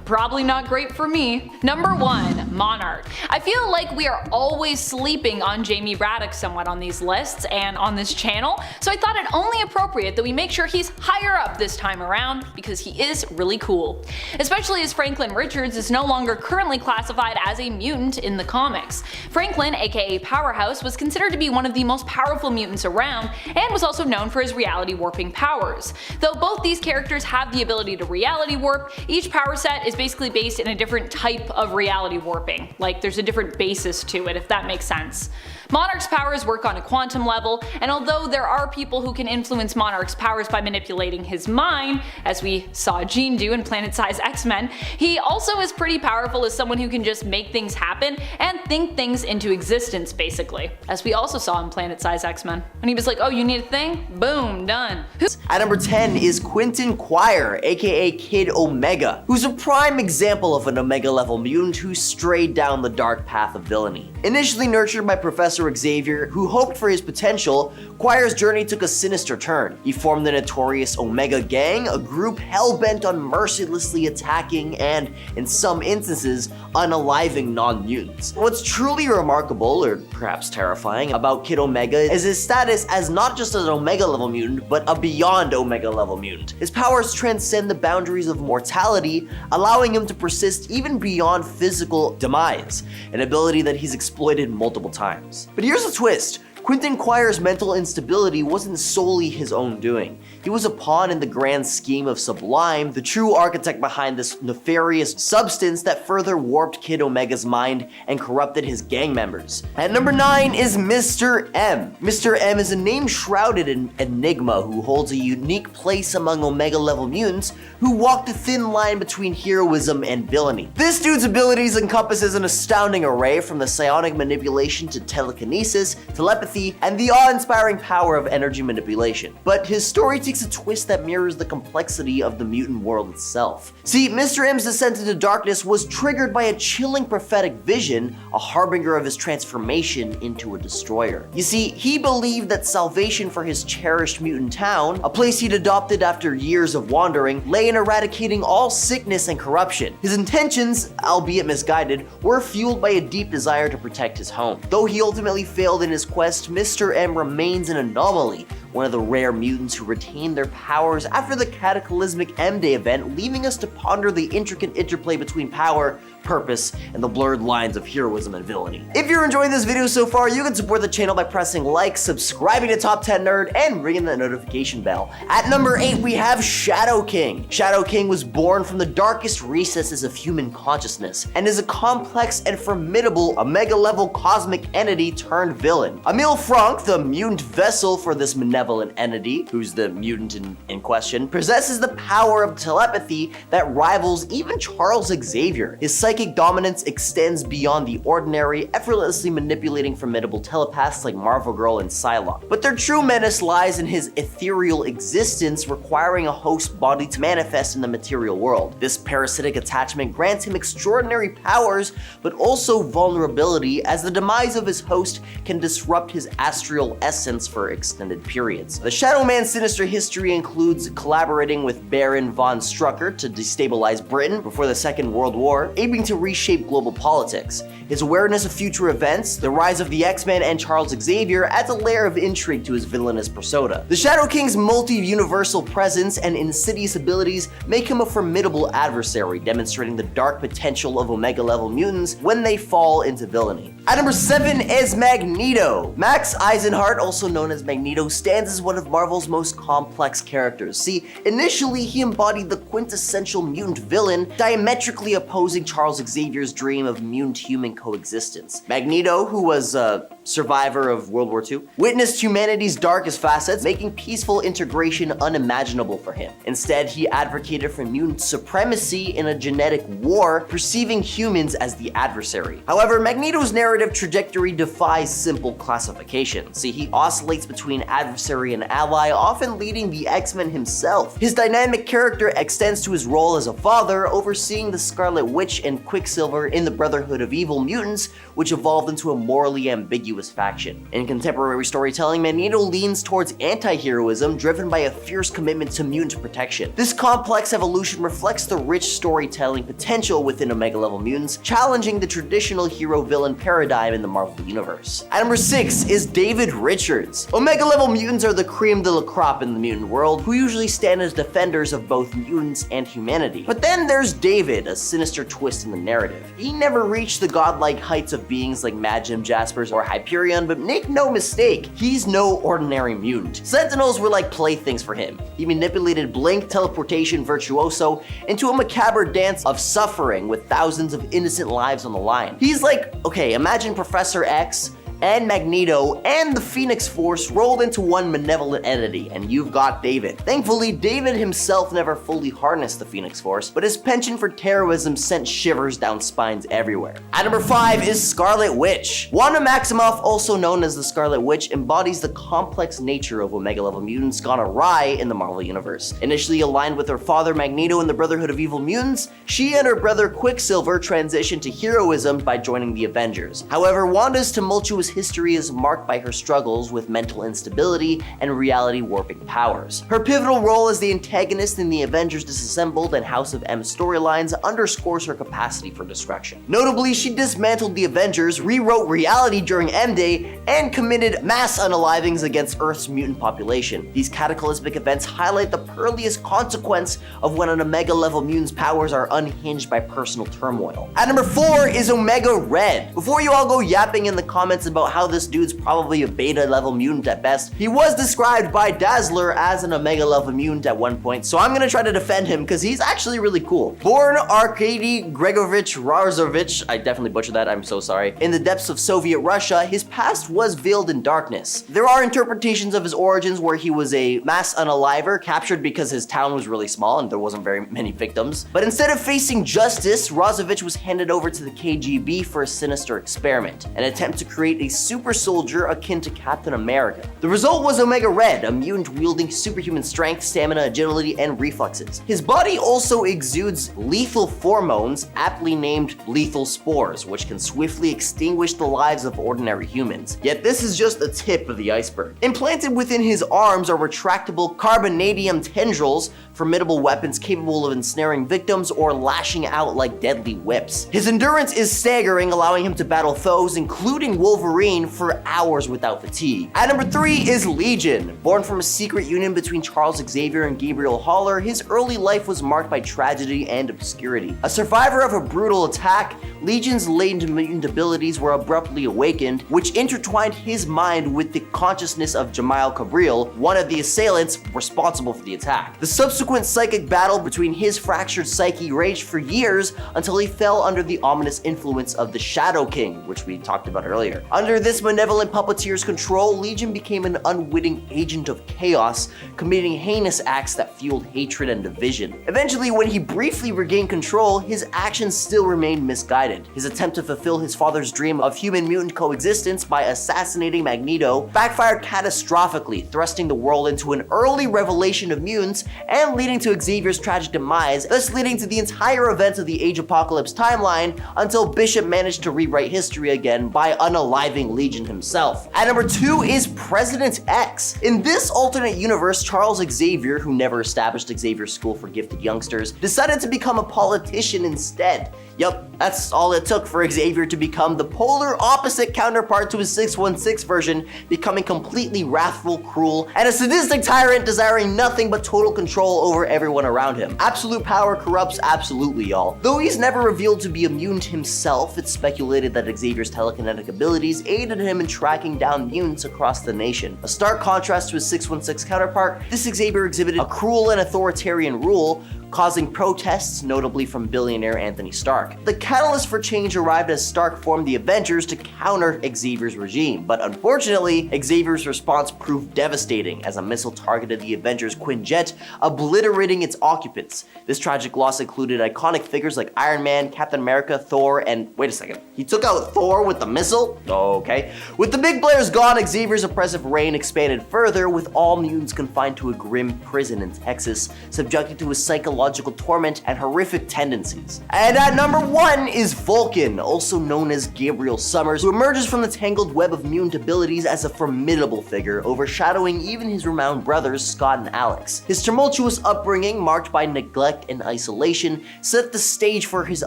S2: Probably not great for me. Number 1, Monarch. I feel like we are always sleeping on Jamie Braddock somewhat on these lists and on this channel, so I thought it only appropriate that we make sure he's higher up this time around because he is really cool. Especially as Franklin Richards is no longer currently classified as a mutant in the comics. Franklin, aka Powerhouse, was considered to be one of the most powerful mutants around and was also known for his reality warping powers. Though both these characters have the ability to reality warp, each power set is basically based in a different type of reality warping. Like there's a different basis to it, if that makes sense. Monarch's powers work on a quantum level, and although there are people who can influence Monarch's powers by manipulating his mind, as we saw Jean do in Planet-Size X-Men, he also is pretty powerful as someone who can just make things happen and think things into existence basically, as we also saw in Planet-Size X-Men. When he was like, oh, you need a thing? Boom, done.
S3: At number 10 is Quentin Quire, aka Kid Omega, who's a prime example of an Omega level mutant who strayed down the dark path of villainy. Initially nurtured by Professor Xavier, who hoped for his potential, Quire's journey took a sinister turn. He formed the notorious Omega Gang, a group hell-bent on mercilessly attacking and, in some instances, unaliving non-mutants. What's truly remarkable, or perhaps terrifying, about Kid Omega is his status as not just an Omega level mutant, but a beyond Omega level mutant. His powers transcend the boundaries of mortality, allowing him to persist even beyond physical demise, an ability that he's exploited multiple times. But here's the twist. Quentin Quire's mental instability wasn't solely his own doing. He was a pawn in the grand scheme of Sublime, the true architect behind this nefarious substance that further warped Kid Omega's mind and corrupted his gang members. At number 9 is Mr. M. Mr. M is a name shrouded in enigma who holds a unique place among Omega level mutants who walk the thin line between heroism and villainy. This dude's abilities encompasses an astounding array from the psionic manipulation to telekinesis, telepathy, and the awe-inspiring power of energy manipulation. But his story takes a twist that mirrors the complexity of the mutant world itself. See, Mr. M's descent into darkness was triggered by a chilling prophetic vision, a harbinger of his transformation into a destroyer. You see, he believed that salvation for his cherished mutant town, a place he'd adopted after years of wandering, lay in eradicating all sickness and corruption. His intentions, albeit misguided, were fueled by a deep desire to protect his home. Though he ultimately failed in his quest, Mr. M remains an anomaly, one of the rare mutants who retained their powers after the cataclysmic M-Day event, leaving us to ponder the intricate interplay between power, purpose, and the blurred lines of heroism and villainy. If you're enjoying this video so far, you can support the channel by pressing like, subscribing to Top 10 Nerd, and ringing the notification bell. At number 8, we have Shadow King. Shadow King was born from the darkest recesses of human consciousness, and is a complex and formidable Omega-level cosmic entity turned villain. Emil Frank, the mutant vessel for this malevolent malevolent entity, who's the mutant in question, possesses the power of telepathy that rivals even Charles Xavier. His psychic dominance extends beyond the ordinary, effortlessly manipulating formidable telepaths like Marvel Girl and Psylocke. But their true menace lies in his ethereal existence, requiring a host body to manifest in the material world. This parasitic attachment grants him extraordinary powers, but also vulnerability, as the demise of his host can disrupt his astral essence for extended periods. The Shadow Man's sinister history includes collaborating with Baron von Strucker to destabilize Britain before the Second World War, aiming to reshape global politics. His awareness of future events, the rise of the X-Men, and Charles Xavier adds a layer of intrigue to his villainous persona. The Shadow King's multi-universal presence and insidious abilities make him a formidable adversary, demonstrating the dark potential of Omega-level mutants when they fall into villainy. At number 7 is Magneto. Max Eisenhardt, also known as Magneto, stands as one of Marvel's most complex characters. See, initially he embodied the quintessential mutant villain, diametrically opposing Charles Xavier's dream of mutant-human coexistence. Magneto, who was a survivor of World War II, witnessed humanity's darkest facets, making peaceful integration unimaginable for him. Instead, he advocated for mutant supremacy in a genetic war, perceiving humans as the adversary. However, Magneto's narrative trajectory defies simple classification. See, he oscillates between adversary and ally, often leading the X-Men himself. His dynamic character extends to his role as a father, overseeing the Scarlet Witch and Quicksilver in the Brotherhood of Evil Mutants, which evolved into a morally ambiguous faction. In contemporary storytelling, Magneto leans towards anti-heroism, driven by a fierce commitment to mutant protection. This complex evolution reflects the rich storytelling potential within Omega-level mutants, challenging the traditional hero-villain paradigm in the Marvel Universe. At number 6 is David Richards. Omega-level mutants are the cream de la crop in the mutant world, who usually stand as defenders of both mutants and humanity. But then there's David, a sinister twist in the narrative. He never reached the godlike heights of beings like Mad Jim Jaspers or Hyperion, but make no mistake, he's no ordinary mutant. Sentinels were like playthings for him. He manipulated Blink, teleportation virtuoso, into a macabre dance of suffering with thousands of innocent lives on the line. He's like, okay, imagine Professor X and Magneto and the Phoenix Force rolled into one malevolent entity, and you've got David. Thankfully, David himself never fully harnessed the Phoenix Force, but his penchant for terrorism sent shivers down spines everywhere. At number 5 is Scarlet Witch. Wanda Maximoff, also known as the Scarlet Witch, embodies the complex nature of Omega-level mutants gone awry in the Marvel Universe. Initially aligned with her father Magneto in the Brotherhood of Evil Mutants, she and her brother Quicksilver transitioned to heroism by joining the Avengers. However, Wanda's tumultuous history is marked by her struggles with mental instability and reality warping powers. Her pivotal role as the antagonist in the Avengers Disassembled and House of M storylines underscores her capacity for destruction. Notably, she dismantled the Avengers, rewrote reality during M-Day, and committed mass unalivings against Earth's mutant population. These cataclysmic events highlight the pearliest consequence of when an Omega-level mutant's powers are unhinged by personal turmoil. At number 4 is Omega Red. Before you all go yapping in the comments about how this dude's probably a beta-level mutant at best, he was described by Dazzler as an Omega-level mutant at one point, so I'm gonna try to defend him because he's actually really cool. Born Arkady Gregorovich Razovich, I definitely butchered that, I'm so sorry, in the depths of Soviet Russia, his past was veiled in darkness. There are interpretations of his origins where he was a mass unaliver, captured because his town was really small and there wasn't very many victims. But instead of facing justice, Razovich was handed over to the KGB for a sinister experiment, an attempt to create a super soldier akin to Captain America. The result was Omega Red, a mutant wielding superhuman strength, stamina, agility, and reflexes. His body also exudes lethal pheromones, aptly named lethal spores, which can swiftly extinguish the lives of ordinary humans. Yet this is just the tip of the iceberg. Implanted within his arms are retractable carbonadium tendrils, formidable weapons capable of ensnaring victims or lashing out like deadly whips. His endurance is staggering, allowing him to battle foes, including Wolverine, for hours without fatigue. At number 3 is Legion. Born from a secret union between Charles Xavier and Gabriel Haller, his early life was marked by tragedy and obscurity. A survivor of a brutal attack, Legion's latent mutant abilities were abruptly awakened, which intertwined his mind with the consciousness of Jamiel Cabril, one of the assailants responsible for the attack. The subsequent psychic battle between his fractured psyche raged for years until he fell under the ominous influence of the Shadow King, which we talked about earlier. Under this malevolent puppeteer's control, Legion became an unwitting agent of chaos, committing heinous acts that fueled hatred and division. Eventually, when he briefly regained control, his actions still remained misguided. His attempt to fulfill his father's dream of human-mutant coexistence by assassinating Magneto backfired catastrophically, thrusting the world into an early revelation of mutants and leading to Xavier's tragic demise, thus leading to the entire events of the Age Apocalypse timeline until Bishop managed to rewrite history again by unaliving Legion himself. At number 2 is President X. In this alternate universe, Charles Xavier, who never established Xavier School for Gifted Youngsters, decided to become a politician instead. Yup, that's all it took for Xavier to become the polar opposite counterpart to his 616 version, becoming completely wrathful, cruel, and a sadistic tyrant desiring nothing but total control over everyone around him. Absolute power corrupts absolutely, y'all. Though he's never revealed to be a mutant himself, it's speculated that Xavier's telekinetic abilities aided him in tracking down mutants across the nation. A stark contrast to his 616 counterpart, this Xavier exhibited a cruel and authoritarian rule, causing protests, notably from billionaire Anthony Stark. The catalyst for change arrived as Stark formed the Avengers to counter Xavier's regime, but unfortunately, Xavier's response proved devastating as a missile targeted the Avengers' Quinjet, obliterating its occupants. This tragic loss included iconic figures like Iron Man, Captain America, Thor, and wait a second, he took out Thor with the missile? Okay. With the big players gone, Xavier's oppressive reign expanded further, with all mutants confined to a grim prison in Texas, subjected to a psychological torment and horrific tendencies. And at number 1 is Vulcan, also known as Gabriel Summers, who emerges from the tangled web of mutant abilities as a formidable figure, overshadowing even his renowned brothers Scott and Alex. His tumultuous upbringing, marked by neglect and isolation, set the stage for his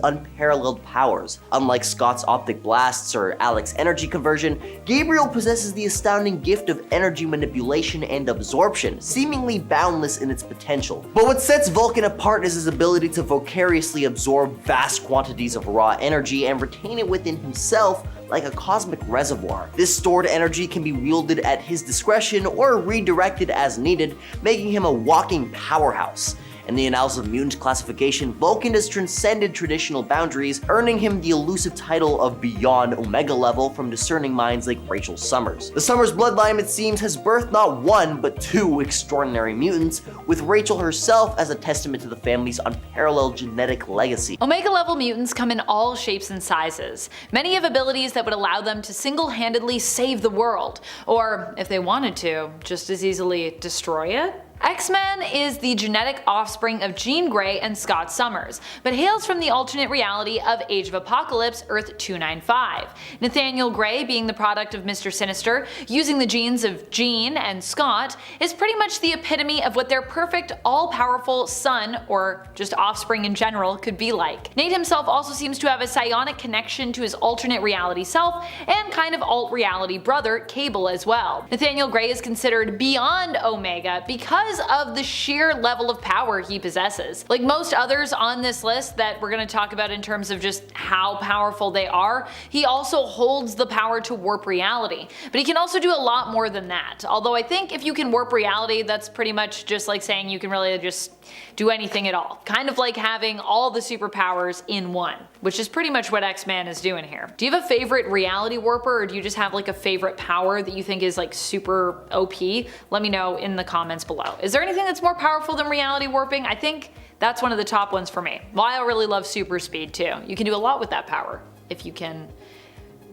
S3: unparalleled powers. Unlike Scott's optic blasts or Alex's energy conversion, Gabriel possesses the astounding gift of energy manipulation and absorption, seemingly boundless in its potential. But what sets Vulcan apart is his ability to vicariously absorb vast quantities of raw energy and retain it within himself like a cosmic reservoir. This stored energy can be wielded at his discretion or redirected as needed, making him a walking powerhouse. In the annals of mutant classification, Vulcan has transcended traditional boundaries, earning him the elusive title of Beyond Omega Level from discerning minds like Rachel Summers. The Summers bloodline, it seems, has birthed not one, but 2 extraordinary mutants, with Rachel herself as a testament to the family's unparalleled genetic legacy.
S2: Omega level mutants come in all shapes and sizes. Many have abilities that would allow them to single-handedly save the world, or if they wanted to, just as easily destroy it. X-Men is the genetic offspring of Jean Grey and Scott Summers, but hails from the alternate reality of Age of Apocalypse Earth 295. Nathaniel Grey, being the product of Mr. Sinister, using the genes of Jean and Scott, is pretty much the epitome of what their perfect, all-powerful son, or just offspring in general, could be like. Nate himself also seems to have a psionic connection to his alternate reality self, and kind of alt-reality brother, Cable, as well. Nathaniel Grey is considered beyond Omega because of the sheer level of power he possesses. Like most others on this list that we're going to talk about in terms of just how powerful they are, he also holds the power to warp reality. But he can also do a lot more than that. Although I think if you can warp reality, that's pretty much just like saying you can really just do anything at all. Kind of like having all the superpowers in one, which is pretty much what X-Man is doing here. Do you have a favorite reality warper, or do you just have like a favorite power that you think is like super OP? Let me know in the comments below. Is there anything that's more powerful than reality warping? I think that's one of the top ones for me. Well, I really love super speed too. You can do a lot with that power if you can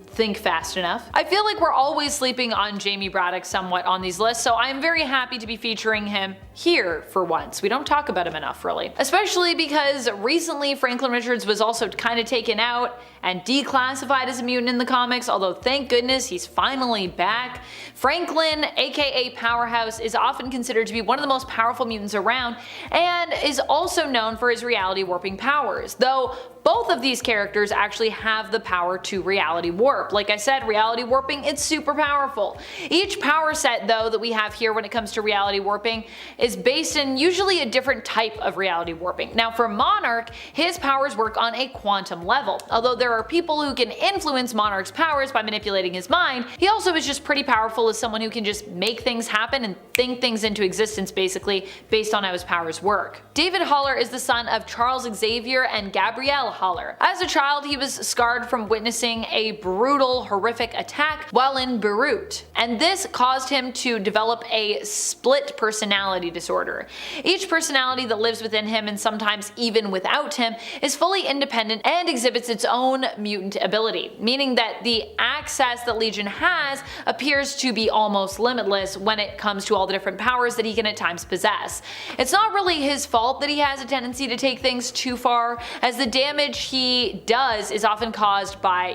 S2: think fast enough. I feel like we're always sleeping on Jamie Braddock somewhat on these lists, so I am very happy to be featuring him here for once. We don't talk about him enough, really. Especially because recently Franklin Richards was also kind of taken out and declassified as a mutant in the comics, although thank goodness he's finally back. Franklin, aka Powerhouse, is often considered to be one of the most powerful mutants around, and is also known for his reality warping powers, though both of these characters actually have the power to reality warp. Like I said, reality warping, it's super powerful. Each power set, though, that we have here when it comes to reality warping is based in usually a different type of reality warping. Now for Monarch, his powers work on a quantum level. Although there are people who can influence Monarch's powers by manipulating his mind, he also is just pretty powerful as someone who can just make things happen and think things into existence basically based on how his powers work. David Haller is the son of Charles Xavier and Gabrielle Valhalla. As a child, he was scarred from witnessing a brutal, horrific attack while in Beirut, and this caused him to develop a split personality disorder. Each personality that lives within him, and sometimes even without him, is fully independent and exhibits its own mutant ability, meaning that the access that Legion has appears to be almost limitless when it comes to all the different powers that he can at times possess. It's not really his fault that he has a tendency to take things too far, as the damage he does is often caused by,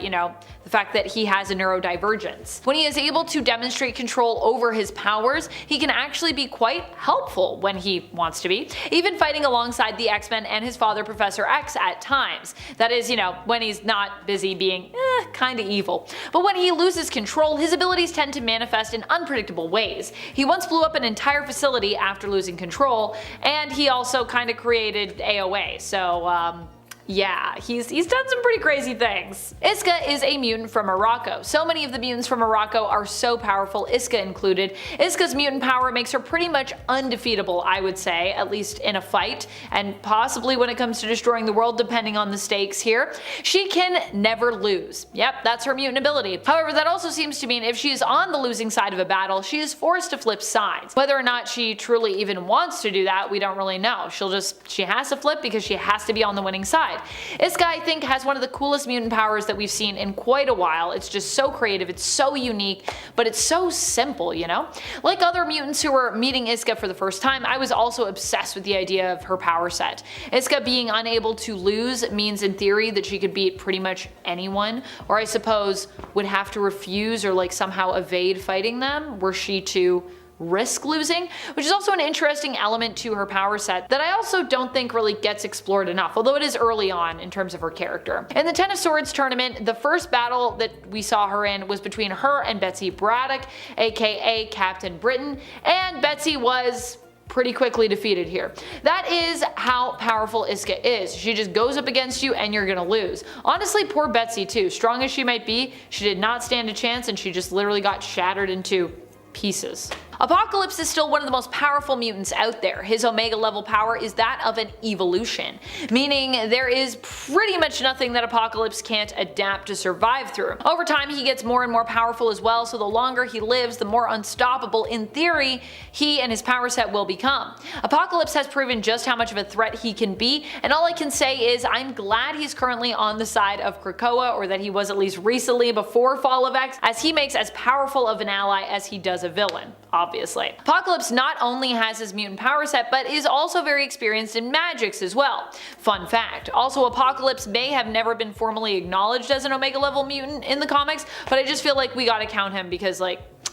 S2: the fact that he has a neurodivergence. When he is able to demonstrate control over his powers, he can actually be quite helpful when he wants to be, even fighting alongside the X-Men and his father Professor X at times. That is, when he's not busy being kinda evil. But when he loses control, his abilities tend to manifest in unpredictable ways. He once blew up an entire facility after losing control, and he also kinda created AOA, so yeah, he's done some pretty crazy things. Iska is a mutant from Morocco. So many of the mutants from Morocco are so powerful, Iska included. Iska's mutant power makes her pretty much undefeatable, I would say, at least in a fight, and possibly when it comes to destroying the world, depending on the stakes here. She can never lose. Yep, that's her mutant ability. However, that also seems to mean if she is on the losing side of a battle, she is forced to flip sides. Whether or not she truly even wants to do that, we don't really know. She has to flip because she has to be on the winning side. Iska, I think, has one of the coolest mutant powers that we've seen in quite a while. It's just so creative, it's so unique, but it's so simple, Like other mutants who were meeting Iska for the first time, I was also obsessed with the idea of her power set. Iska being unable to lose means in theory that she could beat pretty much anyone, or I suppose would have to refuse or somehow evade fighting them were she to risk losing, which is also an interesting element to her power set that I also don't think really gets explored enough, although it is early on in terms of her character. In the Ten of Swords tournament, the first battle that we saw her in was between her and Betsy Braddock, aka Captain Britain, and Betsy was pretty quickly defeated here. That is how powerful Iska is. She just goes up against you and you're gonna lose. Honestly, poor Betsy too. Strong as she might be, she did not stand a chance and she just literally got shattered into pieces. Apocalypse is still one of the most powerful mutants out there. His Omega level power is that of an evolution, meaning there is pretty much nothing that Apocalypse can't adapt to survive through. Over time he gets more and more powerful as well, so the longer he lives, the more unstoppable, in theory, he and his power set will become. Apocalypse has proven just how much of a threat he can be, and all I can say is I'm glad he's currently on the side of Krakoa, or that he was at least recently before Fall of X, as he makes as powerful of an ally as he does a villain, obviously. Apocalypse not only has his mutant power set, but is also very experienced in magics as well. Fun fact. Also, Apocalypse may have never been formally acknowledged as an Omega level mutant in the comics, but I just feel like we gotta count him because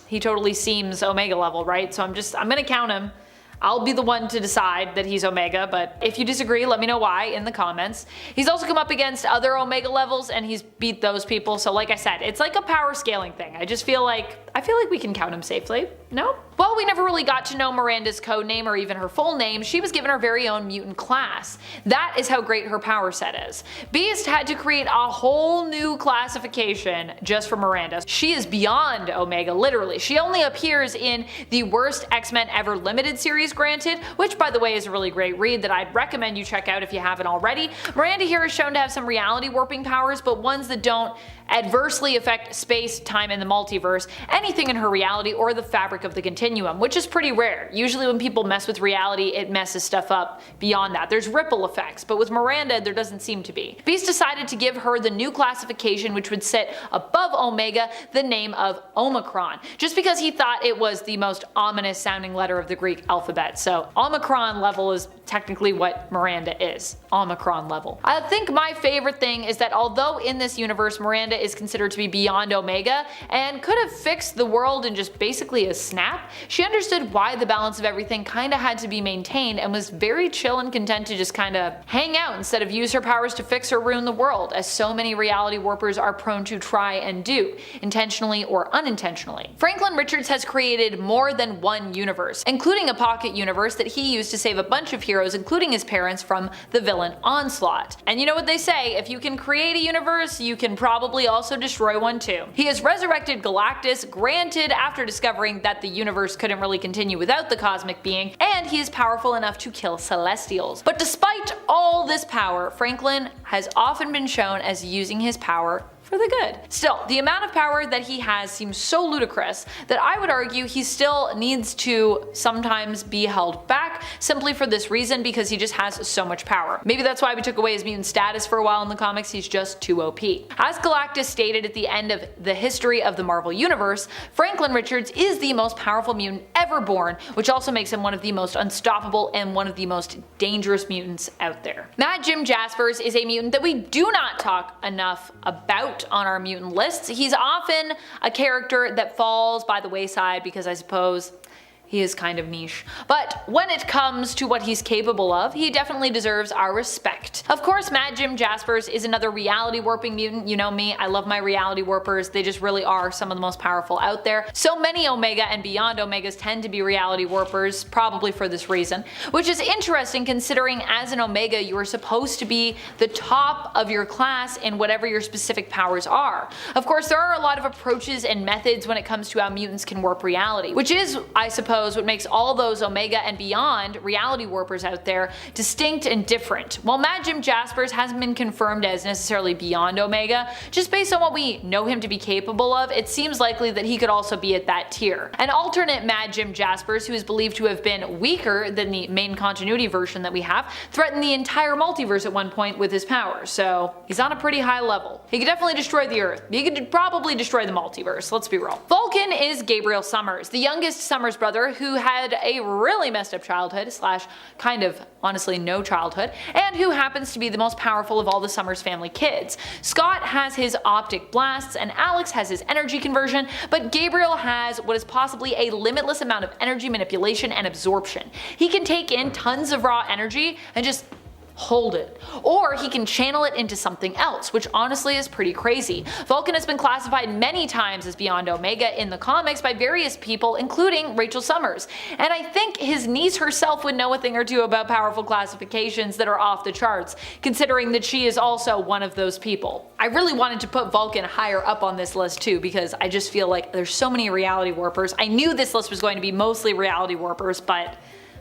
S2: he totally seems Omega level, right? So I'm gonna count him. I'll be the one to decide that he's Omega, but if you disagree, let me know why in the comments. He's also come up against other Omega levels and he's beat those people, so like I said, it's like a power scaling thing. I feel like we can count him safely. No? While we never really got to know Miranda's codename or even her full name, she was given her very own mutant class. That is how great her power set is. Beast had to create a whole new classification just for Miranda. She is beyond Omega, literally. She only appears in the worst X-Men ever limited series, granted, which by the way is a really great read that I'd recommend you check out if you haven't already. Miranda here is shown to have some reality warping powers, but ones that don't adversely affect space, time, and the multiverse, anything in her reality, or the fabric of the continuum, which is pretty rare. Usually when people mess with reality, it messes stuff up beyond that. There's ripple effects, but with Miranda, there doesn't seem to be. Beast decided to give her the new classification, which would sit above Omega, the name of Omicron, just because he thought it was the most ominous sounding letter of the Greek alphabet. So Omicron level is technically what Miranda is. Omicron level. I think my favorite thing is that although in this universe Miranda is considered to be beyond Omega and could have fixed the world in just basically a snap, she understood why the balance of everything kinda had to be maintained and was very chill and content to just kinda hang out instead of use her powers to fix or ruin the world, as so many reality warpers are prone to try and do, intentionally or unintentionally. Franklin Richards has created more than one universe, including a pocket universe that he used to save a bunch of heroes, including his parents, from the villain Onslaught. And you know what they say, if you can create a universe, you can probably also destroy one too. He has resurrected Galactus, granted after discovering that that the universe couldn't really continue without the cosmic being, and he is powerful enough to kill Celestials. But despite all this power, Franklin has often been shown as using his power for the good. Still, the amount of power that he has seems so ludicrous that I would argue he still needs to sometimes be held back simply for this reason, because he just has so much power. Maybe that's why we took away his mutant status for a while in the comics. He's just too OP. As Galactus stated at the end of the history of the Marvel Universe, Franklin Richards is the most powerful mutant ever born, which also makes him one of the most unstoppable and one of the most dangerous mutants out there. Mad Jim Jaspers is a mutant that we do not talk enough about on our mutant lists. He's often a character that falls by the wayside because I suppose he is kind of niche. But when it comes to what he's capable of, he definitely deserves our respect. Of course, Mad Jim Jaspers is another reality warping mutant. You know me, I love my reality warpers. They just really are some of the most powerful out there. So many Omega and beyond Omegas tend to be reality warpers, probably for this reason, which is interesting considering as an Omega you are supposed to be the top of your class in whatever your specific powers are. Of course, there are a lot of approaches and methods when it comes to how mutants can warp reality, which is, I suppose, what makes all those Omega and beyond reality warpers out there distinct and different. While Mad Jim Jaspers hasn't been confirmed as necessarily beyond Omega, just based on what we know him to be capable of, it seems likely that he could also be at that tier. An alternate Mad Jim Jaspers, who is believed to have been weaker than the main continuity version that we have, threatened the entire multiverse at one point with his powers, so he's on a pretty high level. He could definitely destroy the Earth. He could probably destroy the multiverse, let's be real. Vulcan is Gabriel Summers, the youngest Summers brother who had a really messed up childhood, slash kind of honestly no childhood, and who happens to be the most powerful of all the Summers family kids. Scott has his optic blasts and Alex has his energy conversion, but Gabriel has what is possibly a limitless amount of energy manipulation and absorption. He can take in tons of raw energy and just hold it. Or he can channel it into something else, which honestly is pretty crazy. Vulcan has been classified many times as beyond Omega in the comics by various people, including Rachel Summers. And I think his niece herself would know a thing or two about powerful classifications that are off the charts, considering that she is also one of those people. I really wanted to put Vulcan higher up on this list too, because I just feel like there's so many reality warpers. I knew this list was going to be mostly reality warpers, but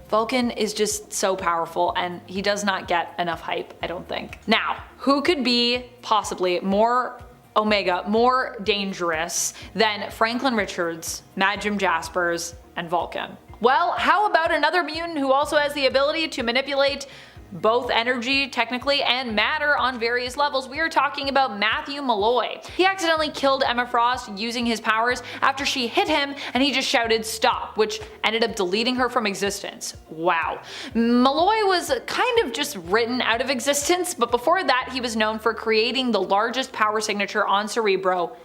S2: Vulcan is just so powerful and he does not get enough hype, I don't think. Now, who could be possibly more Omega, more dangerous than Franklin Richards, Mad Jim Jaspers, and Vulcan? Well, how about another mutant who also has the ability to manipulate both energy, technically, and matter on various levels? We are talking about Matthew Malloy. He accidentally killed Emma Frost using his powers after she hit him and he just shouted stop, which ended up deleting her from existence. Wow. Malloy was kind of just written out of existence, but before that he was known for creating the largest power signature on Cerebro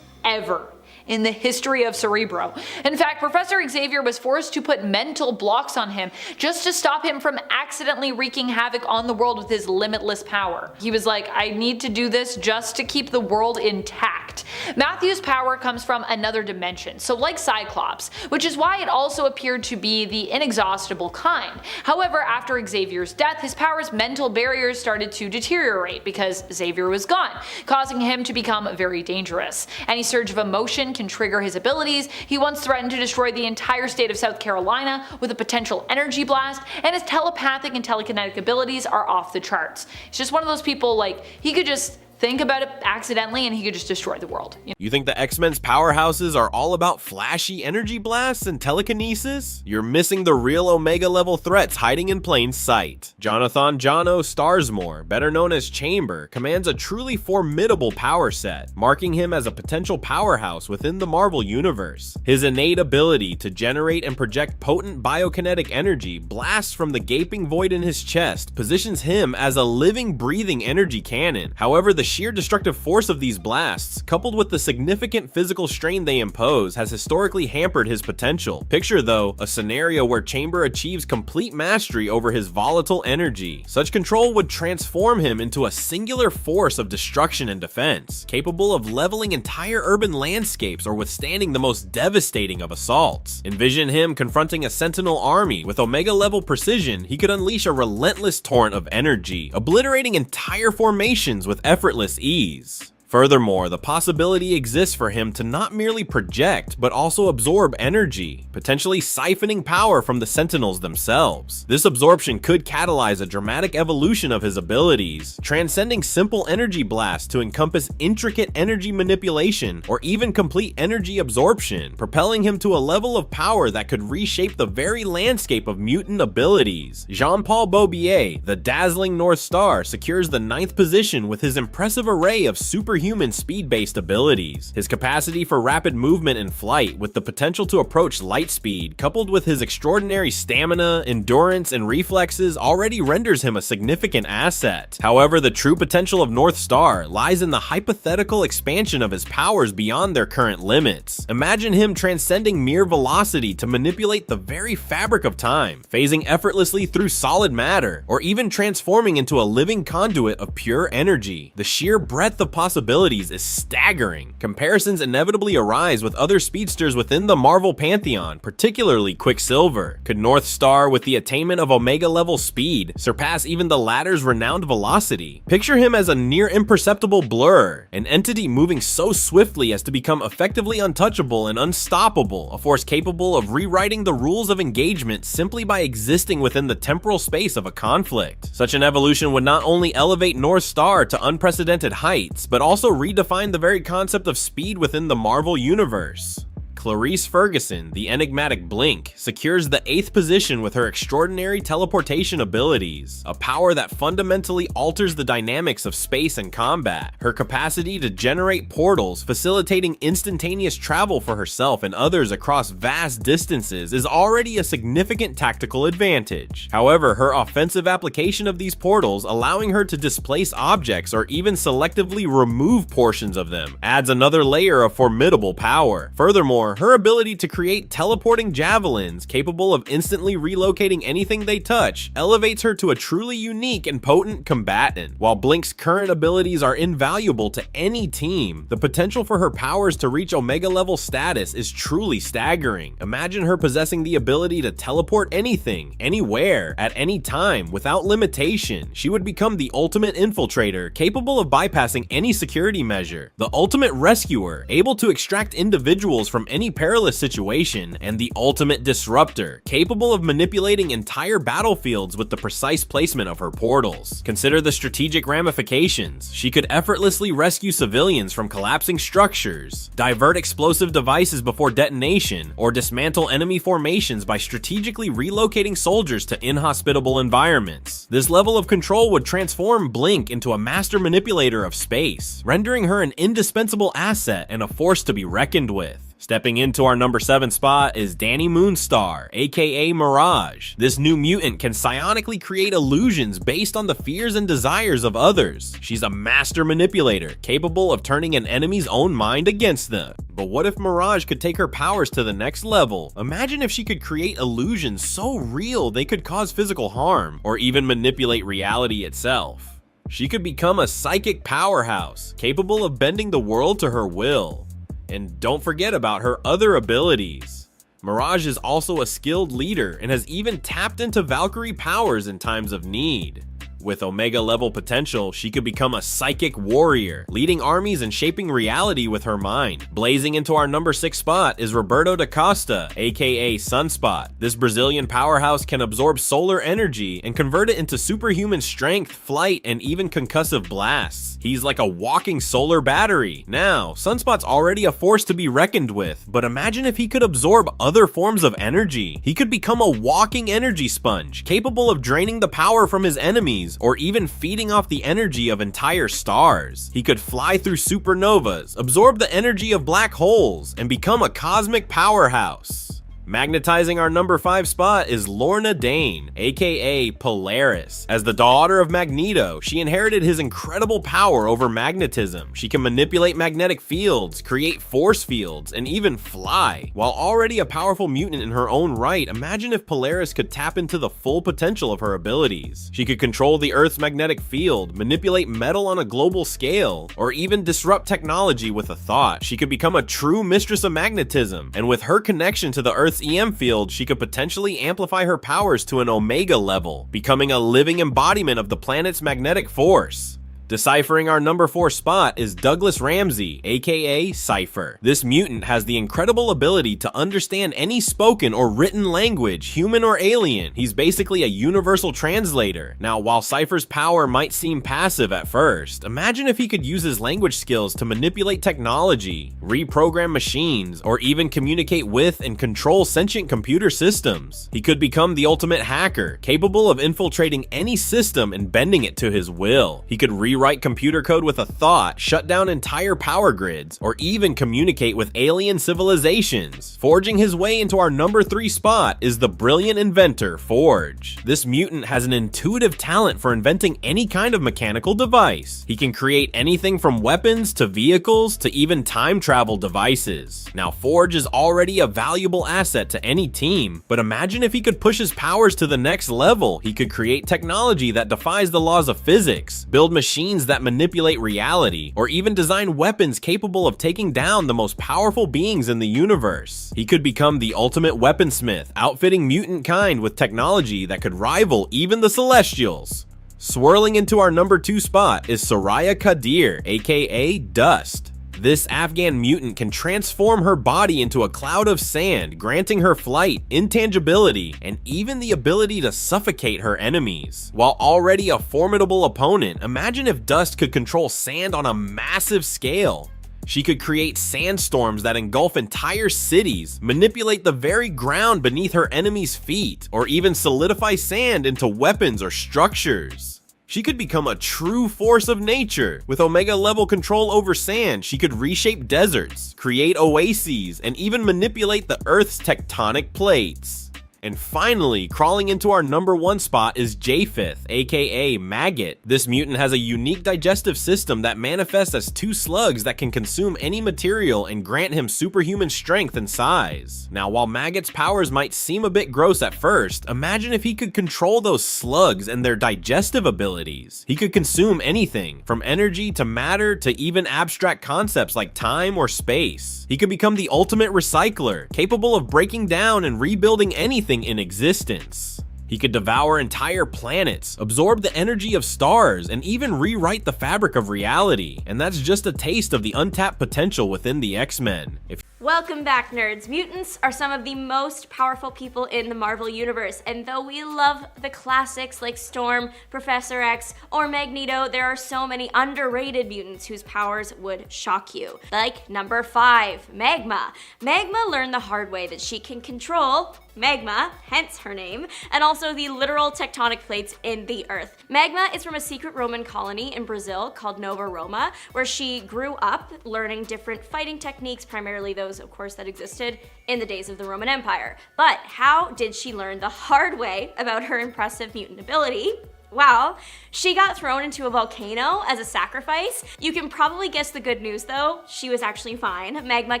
S2: ever in the history of Cerebro. In fact, Professor Xavier was forced to put mental blocks on him just to stop him from accidentally wreaking havoc on the world with his limitless power. He was like, I need to do this just to keep the world intact. Matthew's power comes from another dimension, so like Cyclops, which is why it also appeared to be the inexhaustible kind. However, after Xavier's death, his power's mental barriers started to deteriorate because Xavier was gone, causing him to become very dangerous. Any surge of emotion can trigger his abilities. He once threatened to destroy the entire state of South Carolina with a potential energy blast, and his telepathic and telekinetic abilities are off the charts. He's just one of those people, like, he could just think about it accidentally and he could just destroy the world.
S4: You think the X-Men's powerhouses are all about flashy energy blasts and telekinesis? You're missing the real Omega level threats hiding in plain sight. Jonathan Jono Starsmore, better known as Chamber, commands a truly formidable power set, marking him as a potential powerhouse within the Marvel Universe. His innate ability to generate and project potent biokinetic energy blasts from the gaping void in his chest positions him as a living, breathing energy cannon. However, the sheer destructive force of these blasts, coupled with the significant physical strain they impose, has historically hampered his potential. Picture, though, a scenario where Chamber achieves complete mastery over his volatile energy. Such control would transform him into a singular force of destruction and defense, capable of leveling entire urban landscapes or withstanding the most devastating of assaults. Envision him confronting a Sentinel army. With Omega-level precision, he could unleash a relentless torrent of energy, obliterating entire formations with effortless ease. Furthermore, the possibility exists for him to not merely project, but also absorb energy, potentially siphoning power from the Sentinels themselves. This absorption could catalyze a dramatic evolution of his abilities, transcending simple energy blasts to encompass intricate energy manipulation or even complete energy absorption, propelling him to a level of power that could reshape the very landscape of mutant abilities. Jean-Paul Beaubier, the dazzling North Star, secures the 9th position with his impressive array of superhuman speed-based abilities. His capacity for rapid movement and flight, with the potential to approach light speed, coupled with his extraordinary stamina, endurance, and reflexes, already renders him a significant asset. However, the true potential of North Star lies in the hypothetical expansion of his powers beyond their current limits. Imagine him transcending mere velocity to manipulate the very fabric of time, phasing effortlessly through solid matter, or even transforming into a living conduit of pure energy. The sheer breadth of possibilities is staggering. Comparisons inevitably arise with other speedsters within the Marvel pantheon, particularly Quicksilver. Could North Star, with the attainment of Omega level speed, surpass even the latter's renowned velocity? Picture him as a near imperceptible blur, an entity moving so swiftly as to become effectively untouchable and unstoppable, a force capable of rewriting the rules of engagement simply by existing within the temporal space of a conflict. Such an evolution would not only elevate North Star to unprecedented heights, but also redefine the very concept of speed within the Marvel Universe. Clarice Ferguson, the enigmatic Blink, secures the 8th position with her extraordinary teleportation abilities, a power that fundamentally alters the dynamics of space and combat. Her capacity to generate portals, facilitating instantaneous travel for herself and others across vast distances, is already a significant tactical advantage. However, her offensive application of these portals, allowing her to displace objects or even selectively remove portions of them, adds another layer of formidable power. Furthermore, her ability to create teleporting javelins capable of instantly relocating anything they touch elevates her to a truly unique and potent combatant. While Blink's current abilities are invaluable to any team, the potential for her powers to reach Omega level status is truly staggering. Imagine her possessing the ability to teleport anything, anywhere, at any time, without limitation. She would become the ultimate infiltrator, capable of bypassing any security measure, the ultimate rescuer, able to extract individuals from any perilous situation, and the ultimate disruptor, capable of manipulating entire battlefields with the precise placement of her portals. Consider the strategic ramifications. She could effortlessly rescue civilians from collapsing structures, divert explosive devices before detonation, or dismantle enemy formations by strategically relocating soldiers to inhospitable environments. This level of control would transform Blink into a master manipulator of space, rendering her an indispensable asset and a force to be reckoned with. Stepping into our number 7 spot is Dani Moonstar, aka Mirage. This new mutant can psionically create illusions based on the fears and desires of others. She's a master manipulator, capable of turning an enemy's own mind against them. But what if Mirage could take her powers to the next level? Imagine if she could create illusions so real they could cause physical harm, or even manipulate reality itself. She could become a psychic powerhouse, capable of bending the world to her will. And don't forget about her other abilities. Mirage is also a skilled leader and has even tapped into Valkyrie powers in times of need. With Omega level potential, she could become a psychic warrior, leading armies and shaping reality with her mind. Blazing into our number 6 spot is Roberto da Costa, aka Sunspot. This Brazilian powerhouse can absorb solar energy and convert it into superhuman strength, flight, and even concussive blasts. He's like a walking solar battery. Now, Sunspot's already a force to be reckoned with, but imagine if he could absorb other forms of energy. He could become a walking energy sponge, capable of draining the power from his enemies, or even feeding off the energy of entire stars. He could fly through supernovas, absorb the energy of black holes, and become a cosmic powerhouse. Magnetizing our number 5 spot is Lorna Dane, aka Polaris. As the daughter of Magneto, she inherited his incredible power over magnetism. She can manipulate magnetic fields, create force fields, and even fly. While already a powerful mutant in her own right, imagine if Polaris could tap into the full potential of her abilities. She could control the Earth's magnetic field, manipulate metal on a global scale, or even disrupt technology with a thought. She could become a true mistress of magnetism, and with her connection to the Earth's EM field, she could potentially amplify her powers to an Omega level, becoming a living embodiment of the planet's magnetic force. Deciphering our number 4 spot is Douglas Ramsey, aka Cypher. This mutant has the incredible ability to understand any spoken or written language, human or alien. He's basically a universal translator. Now, while Cypher's power might seem passive at first, imagine if he could use his language skills to manipulate technology, reprogram machines, or even communicate with and control sentient computer systems. He could become the ultimate hacker, capable of infiltrating any system and bending it to his will. He could rewrite computer code with a thought, shut down entire power grids, or even communicate with alien civilizations. Forging his way into our number 3 spot is the brilliant inventor Forge. This mutant has an intuitive talent for inventing any kind of mechanical device. He can create anything from weapons to vehicles to even time travel devices. Now, Forge is already a valuable asset to any team, but imagine if he could push his powers to the next level. He could create technology that defies the laws of physics, build machines that manipulate reality, or even design weapons capable of taking down the most powerful beings in the universe. He could become the ultimate weaponsmith, outfitting mutant kind with technology that could rival even the Celestials. Swirling into our number 2 spot is Soraya Kadir, aka Dust. This Afghan mutant can transform her body into a cloud of sand, granting her flight, intangibility, and even the ability to suffocate her enemies. While already a formidable opponent, imagine if Dust could control sand on a massive scale. She could create sandstorms that engulf entire cities, manipulate the very ground beneath her enemies' feet, or even solidify sand into weapons or structures. She could become a true force of nature. With Omega level control over sand, she could reshape deserts, create oases, and even manipulate the Earth's tectonic plates. And finally, crawling into our number 1 spot is Japheth, aka Maggot. This mutant has a unique digestive system that manifests as 2 slugs that can consume any material and grant him superhuman strength and size. Now, while Maggot's powers might seem a bit gross at first, imagine if he could control those slugs and their digestive abilities. He could consume anything, from energy to matter to even abstract concepts like time or space. He could become the ultimate recycler, capable of breaking down and rebuilding anything in existence. He could devour entire planets, absorb the energy of stars, and even rewrite the fabric of reality. And that's just a taste of the untapped potential within the X-Men.
S5: Welcome back, nerds. Mutants are some of the most powerful people in the Marvel Universe, and though we love the classics like Storm, Professor X, or Magneto, there are so many underrated mutants whose powers would shock you. Like number 5, Magma. Magma learned the hard way that she can control magma, hence her name, and also the literal tectonic plates in the earth. Magma is from a secret Roman colony in Brazil called Nova Roma, where she grew up learning different fighting techniques, primarily those, of course, that existed in the days of the Roman Empire. But how did she learn the hard way about her impressive mutant ability? Well, she got thrown into a volcano as a sacrifice. You can probably guess the good news though. She was actually fine. Magma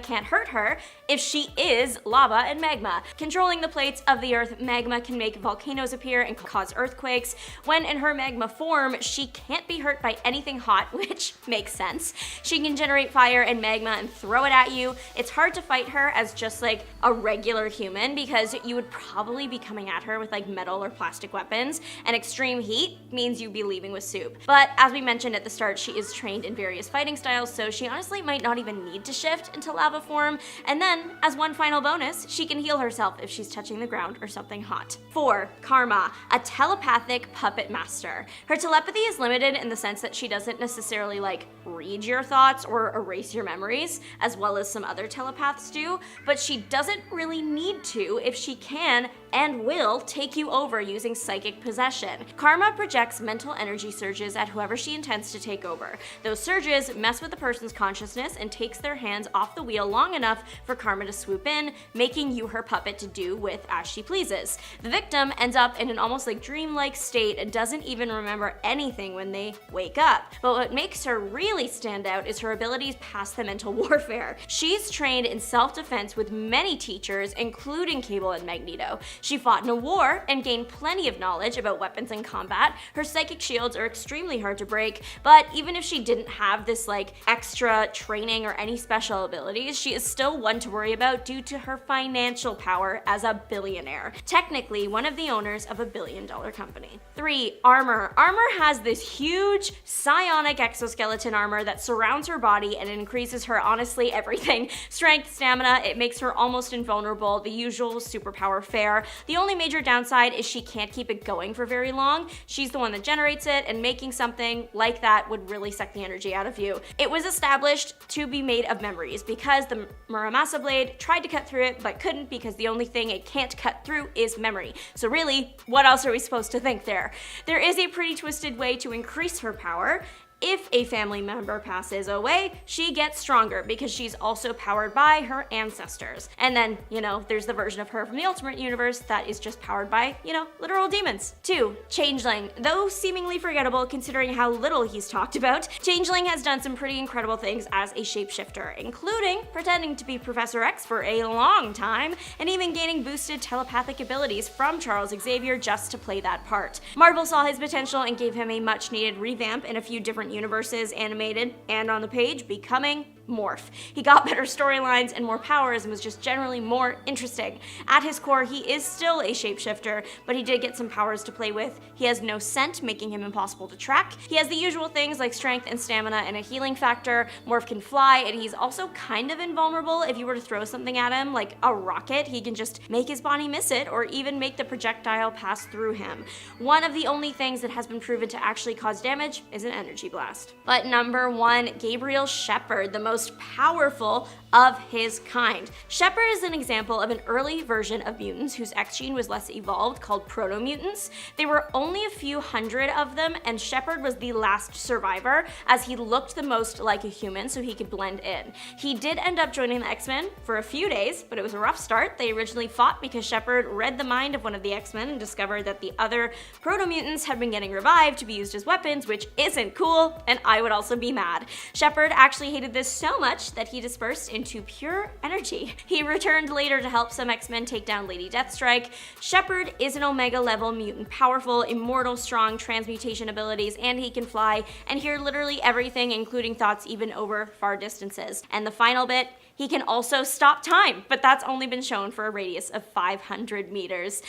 S5: can't hurt her if she is lava and magma. Controlling the plates of the earth, magma can make volcanoes appear and cause earthquakes. When in her magma form, she can't be hurt by anything hot, which makes sense. She can generate fire and magma and throw it at you. It's hard to fight her as just like a regular human because you would probably be coming at her with like metal or plastic weapons, and extreme heat means you'd be leaving with soup. But as we mentioned at the start, she is trained in various fighting styles, so she honestly might not even need to shift into lava form. And then, as one final bonus, she can heal herself if she's touching the ground or something hot. 4. Karma, a telepathic puppet master. Her telepathy is limited in the sense that she doesn't necessarily like read your thoughts or erase your memories, as well as some other telepaths do, but she doesn't really need to if she can and will take you over using psychic possession. Karma projects mental energy surges at whoever she intends to take over. Those surges mess with the person's consciousness and takes their hands off the wheel long enough for Karma to swoop in, making you her puppet to do with as she pleases. The victim ends up in an almost like dreamlike state and doesn't even remember anything when they wake up. But what makes her really stand out is her abilities past the mental warfare. She's trained in self-defense with many teachers, including Cable and Magneto. She fought in a war and gained plenty of knowledge about weapons and combat, that. Her psychic shields are extremely hard to break, but even if she didn't have this like extra training or any special abilities, she is still one to worry about due to her financial power as a billionaire. Technically, one of the owners of a billion-dollar company. 3. Armor. Armor has this huge psionic exoskeleton armor that surrounds her body and increases her honestly everything. Strength, stamina, it makes her almost invulnerable, the usual superpower fare. The only major downside is she can't keep it going for very long. She's the one that generates it, and making something like that would really suck the energy out of you. It was established to be made of memories because the Muramasa blade tried to cut through it but couldn't because the only thing it can't cut through is memory. So really, what else are we supposed to think there? There is a pretty twisted way to increase her power. If a family member passes away, she gets stronger because she's also powered by her ancestors. And then, there's the version of her from the Ultimate Universe that is just powered by, literal demons. 2. Changeling. Though seemingly forgettable considering how little he's talked about, Changeling has done some pretty incredible things as a shapeshifter, including pretending to be Professor X for a long time, and even gaining boosted telepathic abilities from Charles Xavier just to play that part. Marvel saw his potential and gave him a much needed revamp in a few different universes, animated and on the page, becoming Morph. He got better storylines and more powers and was just generally more interesting. At his core, he is still a shapeshifter, but he did get some powers to play with. He has no scent, making him impossible to track. He has the usual things like strength and stamina and a healing factor. Morph can fly, and he's also kind of invulnerable. If you were to throw something at him, like a rocket, he can just make his body miss it or even make the projectile pass through him. One of the only things that has been proven to actually cause damage is an energy blast. But number 1, Gabriel Shepard, the most powerful of his kind. Shepard is an example of an early version of mutants whose X gene was less evolved, called proto-mutants. There were only a few hundred of them, and Shepard was the last survivor, as he looked the most like a human, so he could blend in. He did end up joining the X-Men for a few days, but it was a rough start. They originally fought because Shepard read the mind of one of the X-Men and discovered that the other proto-mutants had been getting revived to be used as weapons, which isn't cool, and I would also be mad. Shepard actually hated this so much that he dispersed into pure energy. He returned later to help some X-Men take down Lady Deathstrike. Shepard is an Omega level mutant, powerful, immortal, strong transmutation abilities, and he can fly and hear literally everything, including thoughts even over far distances. And the final bit, he can also stop time, but that's only been shown for a radius of 500 meters.